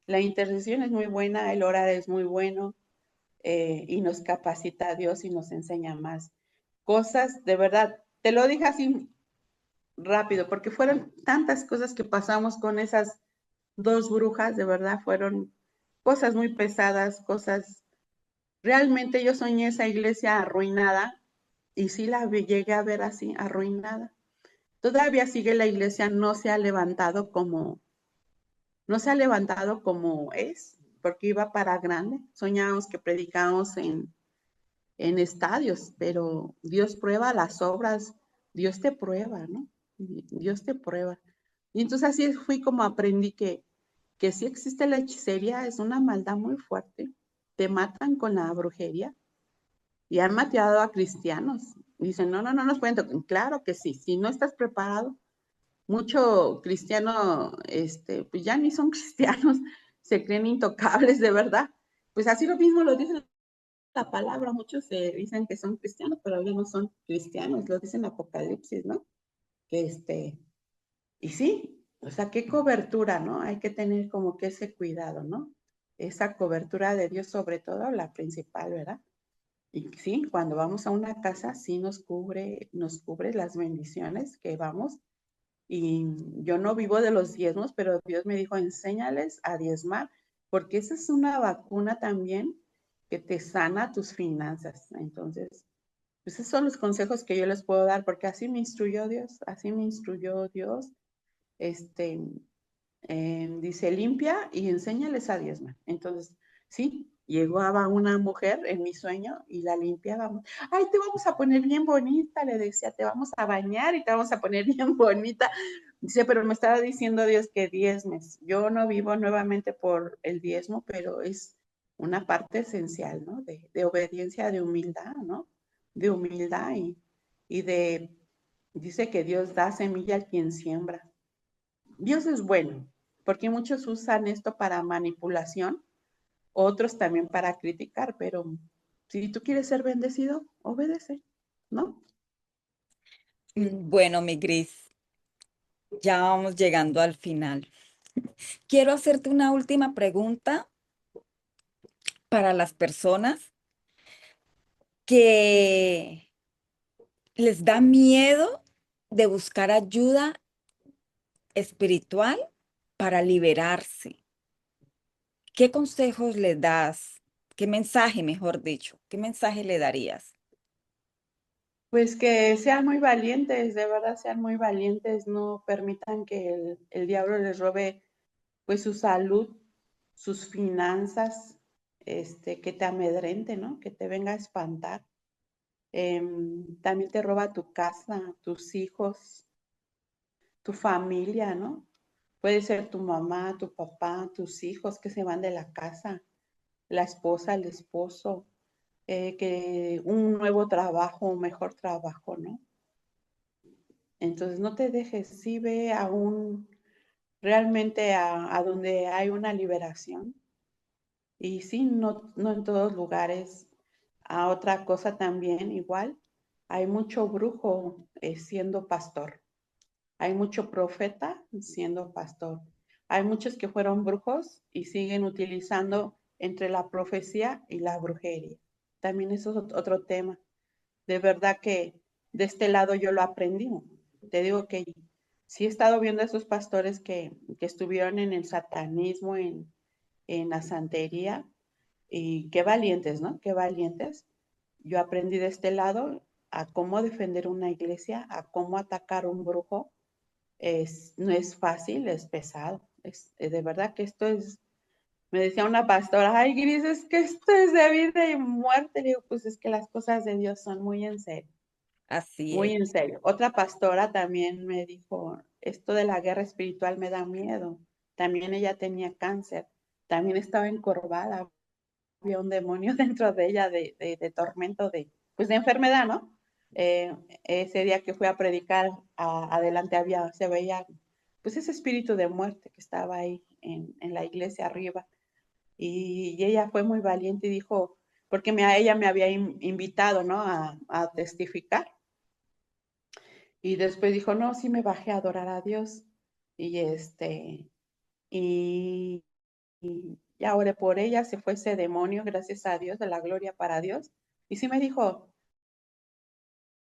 la intercesión es muy buena, el orar es muy bueno, y nos capacita a Dios y nos enseña más cosas. De verdad, te lo dije así rápido, porque fueron tantas cosas que pasamos con esas dos brujas, de verdad, fueron cosas muy pesadas, cosas. Realmente yo soñé esa iglesia arruinada y sí la llegué a ver así, arruinada. Todavía sigue la iglesia, no se ha levantado como es, porque iba para grande. Soñábamos que predicábamos en estadios, pero Dios prueba las obras, Dios te prueba, ¿no? Dios te prueba. Y entonces así fui como aprendí que sí existe la hechicería, es una maldad muy fuerte. Te matan con la brujería y han matado a cristianos. Dicen, no, no, no nos pueden tocar. Claro que sí, si no estás preparado, mucho cristiano, pues ya ni son cristianos, se creen intocables de verdad. Pues así lo mismo lo dice la palabra, muchos se dicen que son cristianos, pero ellos no son cristianos, lo dice en Apocalipsis, ¿no? Que y sí, o sea, qué cobertura, ¿no? Hay que tener como que ese cuidado, ¿no? Esa cobertura de Dios sobre todo, la principal, ¿verdad? Y sí, cuando vamos a una casa, sí nos cubre las bendiciones que vamos. Y yo no vivo de los diezmos, pero Dios me dijo, enséñales a diezmar, porque esa es una vacuna también que te sana tus finanzas. Entonces, pues esos son los consejos que yo les puedo dar, porque así me instruyó Dios, así me instruyó Dios. Este, dice, limpia y enséñales a diezmar. Entonces, sí, llegaba una mujer en mi sueño y la limpiábamos. Ay, te vamos a poner bien bonita, le decía, te vamos a bañar y te vamos a poner bien bonita. Dice, pero me estaba diciendo Dios que diezmes. Yo no vivo nuevamente por el diezmo, pero es una parte esencial, ¿no? De obediencia, de humildad, ¿no? De humildad dice que Dios da semilla a quien siembra. Dios es bueno, porque muchos usan esto para manipulación, otros también para criticar, pero si tú quieres ser bendecido, obedece, ¿no? Bueno, mi Gris, ya vamos llegando al final. Quiero hacerte una última pregunta para las personas que les da miedo de buscar ayuda espiritual para liberarse. ¿Qué consejos le das? ¿Qué mensaje, mejor dicho? ¿Qué mensaje le darías? Pues que sean muy valientes, de verdad sean muy valientes, no permitan que el diablo les robe pues su salud, sus finanzas, que te amedrente, ¿no? Que te venga a espantar. También te roba tu casa, tus hijos, tu familia, ¿no? Puede ser tu mamá, tu papá, tus hijos que se van de la casa, la esposa, el esposo, que un nuevo trabajo, un mejor trabajo, ¿no? Entonces no te dejes, sí ve realmente a donde hay una liberación. Y sí, no, no en todos lugares. A otra cosa también igual, hay mucho brujo siendo pastor. Hay mucho profeta siendo pastor. Hay muchos que fueron brujos y siguen utilizando entre la profecía y la brujería. También eso es otro tema. De verdad que de este lado yo lo aprendí. Te digo que sí he estado viendo a esos pastores que estuvieron en el satanismo, en la santería, y qué valientes, ¿no? Qué valientes. Yo aprendí de este lado a cómo defender una iglesia, a cómo atacar un brujo, no es fácil, es pesado. De verdad que esto es, me decía una pastora, ay, Gris, es que esto es de vida y muerte. Le digo, pues es que las cosas de Dios son muy en serio, Así muy es. en serio. Otra pastora también me dijo, esto de la guerra espiritual me da miedo. También ella tenía cáncer, también estaba encorvada, había un demonio dentro de ella de tormento, pues de enfermedad, ¿no? Ese día que fui a predicar, adelante se veía pues ese espíritu de muerte que estaba ahí en la iglesia arriba. Y ella fue muy valiente y dijo, porque ella me había invitado, ¿no? A testificar. Y después dijo, no, sí me bajé a adorar a Dios. Y y, y ya oré por ella, se fue ese demonio, gracias a Dios, de la gloria para Dios. Y sí me dijo,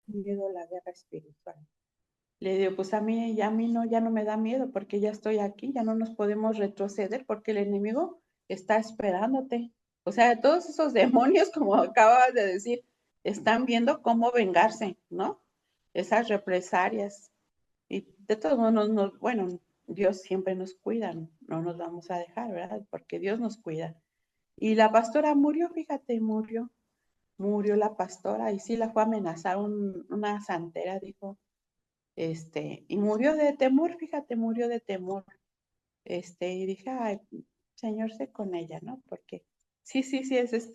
miedo a la guerra espiritual. Le digo, pues a mí no, ya no me da miedo porque ya estoy aquí, ya no nos podemos retroceder porque el enemigo está esperándote. O sea, todos esos demonios, como acabas de decir, están viendo cómo vengarse, ¿no? Esas represalias. Y de todos modos, bueno, Dios siempre nos cuida, no nos vamos a dejar, ¿verdad? Porque Dios nos cuida. Y la pastora murió, fíjate, murió la pastora y sí la fue a amenazar una santera, dijo, y murió de temor, fíjate, murió de temor. Y dije, ay, Señor, sé con ella, ¿no? Porque sí, es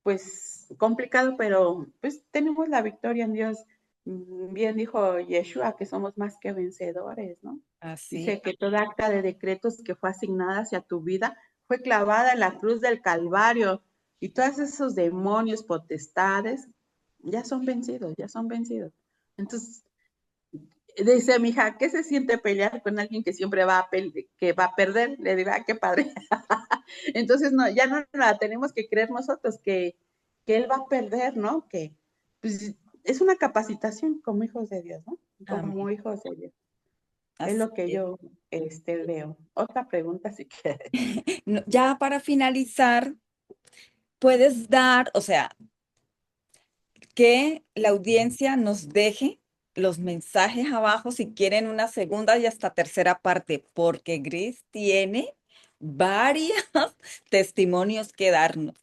pues complicado, pero pues tenemos la victoria en Dios. Bien dijo Yeshua que somos más que vencedores, ¿no? Así Dice que toda acta de decretos que fue asignada hacia tu vida fue clavada en la cruz del Calvario y todos esos demonios, potestades, ya son vencidos, ya son vencidos. Entonces, dice mi hija, ¿qué se siente pelear con alguien que siempre que va a perder? Le digo, ah, qué padre. Entonces, no, ya no la tenemos que creer nosotros que él va a perder, ¿no? Que pues, es una capacitación como hijos de Dios, ¿no? amén. Como hijos de Dios. Es Así lo que es. yo veo. Otra pregunta, si quieres. Ya para finalizar, puedes dar, o sea, que la audiencia nos deje los mensajes abajo si quieren una segunda y hasta tercera parte, porque Gris tiene varios testimonios que darnos.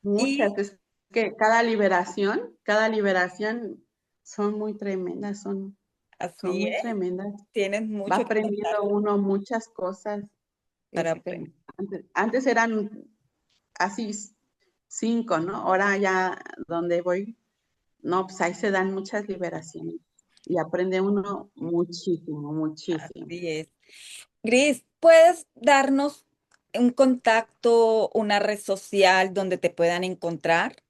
Muchas, Y es que cada liberación son muy tremendas, son así muy es, tremendas. tienes Va mucho que contar aprendiendo uno muchas cosas. para aprender. Antes eran así 5, ¿no? Ahora ya donde voy, no, pues ahí se dan muchas liberaciones y aprende uno muchísimo, muchísimo. Así es. Gris, ¿puedes darnos un contacto, una red social donde te puedan encontrar?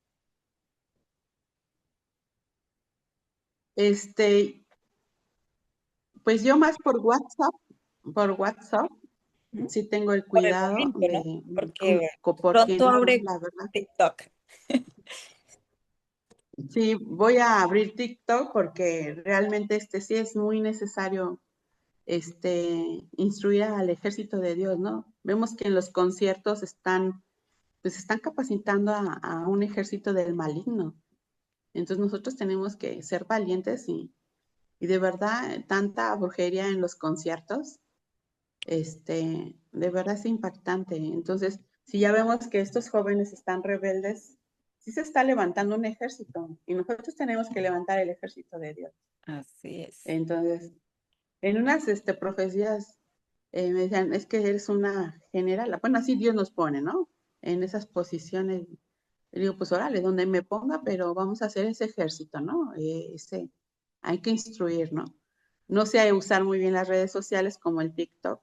Este, pues yo más por WhatsApp, Ujú. sí tengo el Por el cuidado momento, ¿no? Porque porque pronto no, abre la verdad. TikTok. Sí, voy a abrir TikTok porque realmente sí es muy necesario instruir al ejército de Dios, ¿no? Vemos que en los conciertos pues están capacitando a un ejército del maligno. Entonces nosotros tenemos que ser valientes y de verdad tanta brujería en los conciertos, de verdad es impactante. Entonces, si ya vemos que estos jóvenes están rebeldes, sí se está levantando un ejército y nosotros tenemos que levantar el ejército de Dios. Así es. Entonces, en unas profecías me decían, es que eres una general. Bueno, así Dios nos pone, ¿no? En esas posiciones. Y digo, pues órale, donde me ponga, pero vamos a hacer ese ejército, ¿no? Hay que instruir, ¿no? No sé usar muy bien las redes sociales como el TikTok,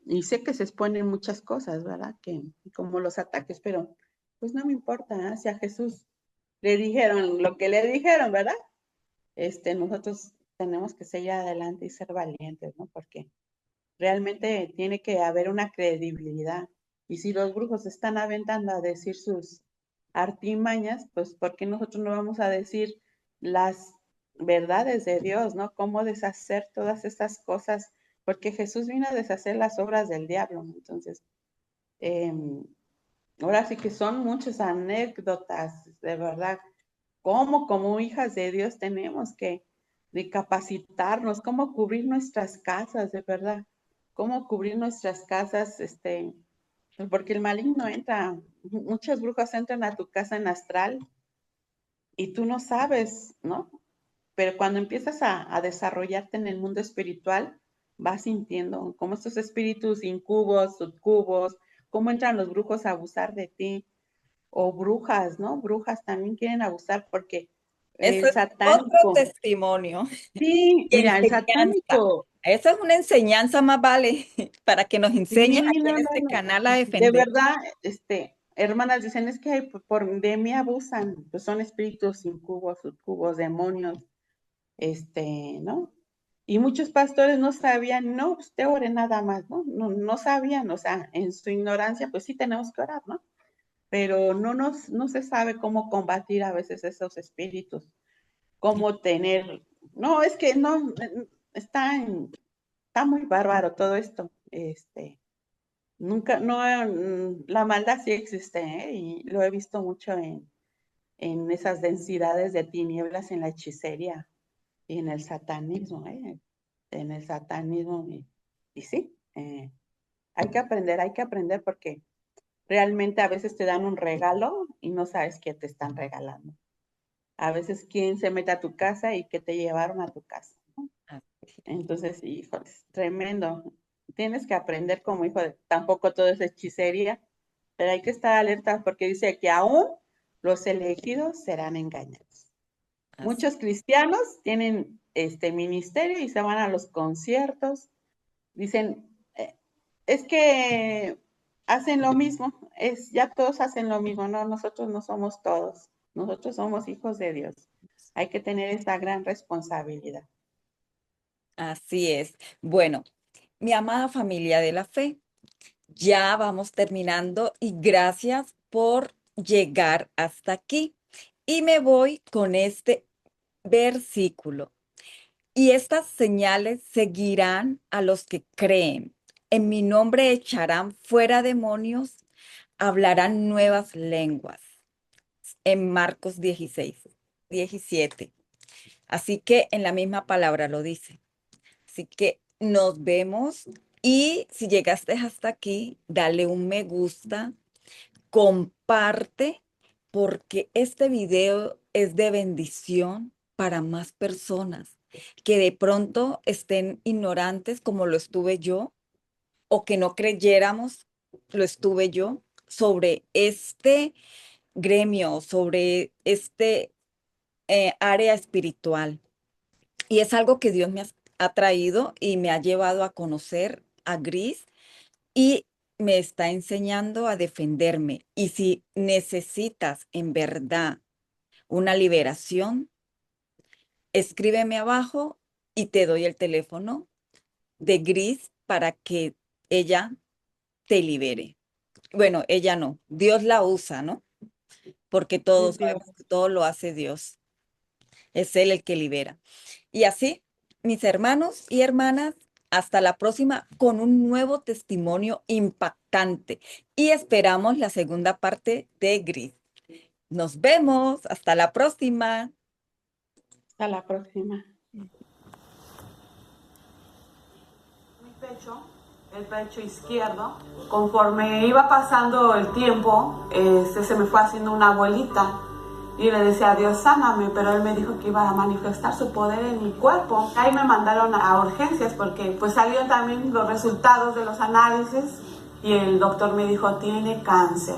y sé que se exponen muchas cosas, ¿verdad? Como los ataques, pero pues no me importa, ¿eh? Si a Jesús le dijeron lo que le dijeron, ¿verdad? Nosotros tenemos que seguir adelante y ser valientes, ¿no? Porque realmente tiene que haber una credibilidad. Y si los brujos están aventando a decir sus artimañas, pues ¿por qué nosotros no vamos a decir las verdades de Dios, ¿no? Cómo deshacer todas estas cosas, porque Jesús vino a deshacer las obras del diablo. Entonces, eh, ahora sí que son muchas anécdotas, de verdad, cómo como hijas de Dios tenemos que de capacitarnos, cómo cubrir nuestras casas, de verdad, cómo cubrir nuestras casas, porque el maligno entra, muchas brujas entran a tu casa en astral y tú no sabes, ¿no? Pero cuando empiezas a desarrollarte en el mundo espiritual, vas sintiendo cómo estos espíritus incubos, subcubos, cómo entran los brujos a abusar de ti, o brujas, ¿no? Brujas también quieren abusar porque Eso el es otro satánico, testimonio sí, y mira, el enseñanza. satánico, Esa es una enseñanza más vale para que nos enseñes sí, aquí no, en no, este no, canal a de defender. verdad, hermanas dicen, es que de mí abusan, pues son espíritus incubos, sucubos, demonios, ¿no? Y muchos pastores no sabían, no, usted ore nada más, ¿no? No sabían, o sea, en su ignorancia, pues sí tenemos que orar, ¿no? Pero no se sabe cómo combatir a veces esos espíritus, cómo tener, no, es que no, está muy bárbaro todo esto, nunca, no, la maldad sí existe, ¿eh? Y lo he visto mucho en esas densidades de tinieblas en la hechicería y en el satanismo, ¿eh? En el satanismo, y sí, hay que aprender porque realmente a veces te dan un regalo y no sabes qué te están regalando. A veces quién se mete a tu casa y qué te llevaron a tu casa, ¿no? Entonces, híjoles, tremendo. Tienes que aprender como hijo de, tampoco todo es hechicería, pero hay que estar alerta porque dice que aún los elegidos serán engañados. Así. Muchos cristianos tienen este ministerio y se van a los conciertos. Dicen, es que hacen lo mismo, ya todos hacen lo mismo, no, nosotros no somos todos, nosotros somos hijos de Dios. Hay que tener esa gran responsabilidad. Así es. Bueno, mi amada familia de la fe, ya vamos terminando y gracias por llegar hasta aquí. Y me voy con este versículo. Y estas señales seguirán a los que creen. En mi nombre echarán fuera demonios, hablarán nuevas lenguas. En Marcos 16, 17. Así que en la misma palabra lo dice. Así que nos vemos y si llegaste hasta aquí, dale un me gusta, comparte, porque este video es de bendición para más personas que de pronto estén ignorantes como lo estuve yo o que no creyéramos, lo estuve yo, sobre este gremio, sobre este área espiritual. Y es algo que Dios me ha traído y me ha llevado a conocer a Gris y me está enseñando a defenderme. Y si necesitas en verdad una liberación, escríbeme abajo y te doy el teléfono de Gris para que ella te libere. Bueno, ella no, Dios la usa, ¿no? Porque todos Dios. sabemos que todo lo hace Dios. Es Él el que libera. Y así, mis hermanos y hermanas, hasta la próxima con un nuevo testimonio impactante. Y esperamos la segunda parte de Gris. Nos vemos. Hasta la próxima. Hasta la próxima. El pecho izquierdo, conforme iba pasando el tiempo, se me fue haciendo una bolita y le decía a Dios, sáname, pero él me dijo que iba a manifestar su poder en mi cuerpo. Ahí me mandaron a urgencias porque pues salieron también los resultados de los análisis y el doctor me dijo, tiene cáncer.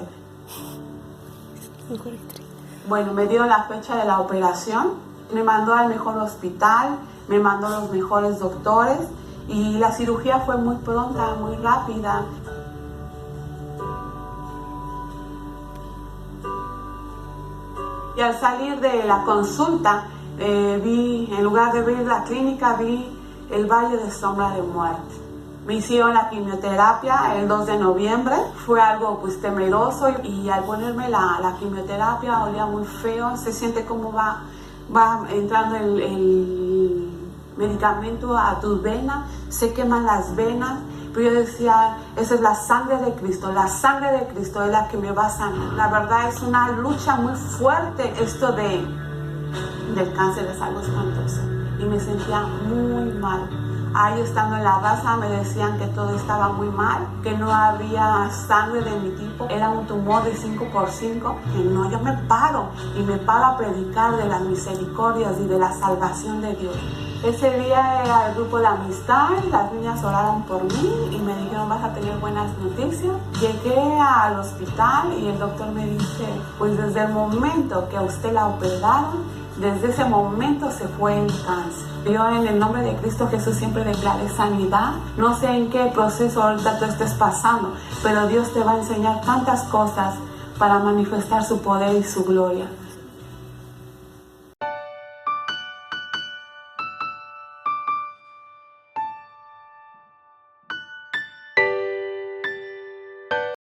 Bueno, me dio la fecha de la operación, me mandó al mejor hospital, me mandó los mejores doctores y la cirugía fue muy pronta, muy rápida. Y al salir de la consulta, en lugar de ver la clínica, vi el valle de sombra de muerte. Me hicieron la quimioterapia el 2 de noviembre, fue algo pues temeroso y al ponerme la quimioterapia olía muy feo, se siente como va entrando el medicamento a tus venas, se queman las venas, pero yo decía, esa es la sangre de Cristo es la que me va a sanar. La verdad es una lucha muy fuerte esto del cáncer, es algo espantoso y me sentía muy mal. Ahí estando en la raza me decían que todo estaba muy mal, que no había sangre de mi tipo, era un tumor de 5x5, que no, yo me paro a predicar de las misericordias y de la salvación de Dios. Ese día era el grupo de amistad, las niñas oraron por mí y me dijeron vas a tener buenas noticias. Llegué al hospital y el doctor me dice, pues desde el momento que a usted la operaron, desde ese momento se fue el cáncer. Yo en el nombre de Cristo Jesús siempre declaré sanidad. No sé en qué proceso ahorita tú estés pasando, pero Dios te va a enseñar tantas cosas para manifestar su poder y su gloria.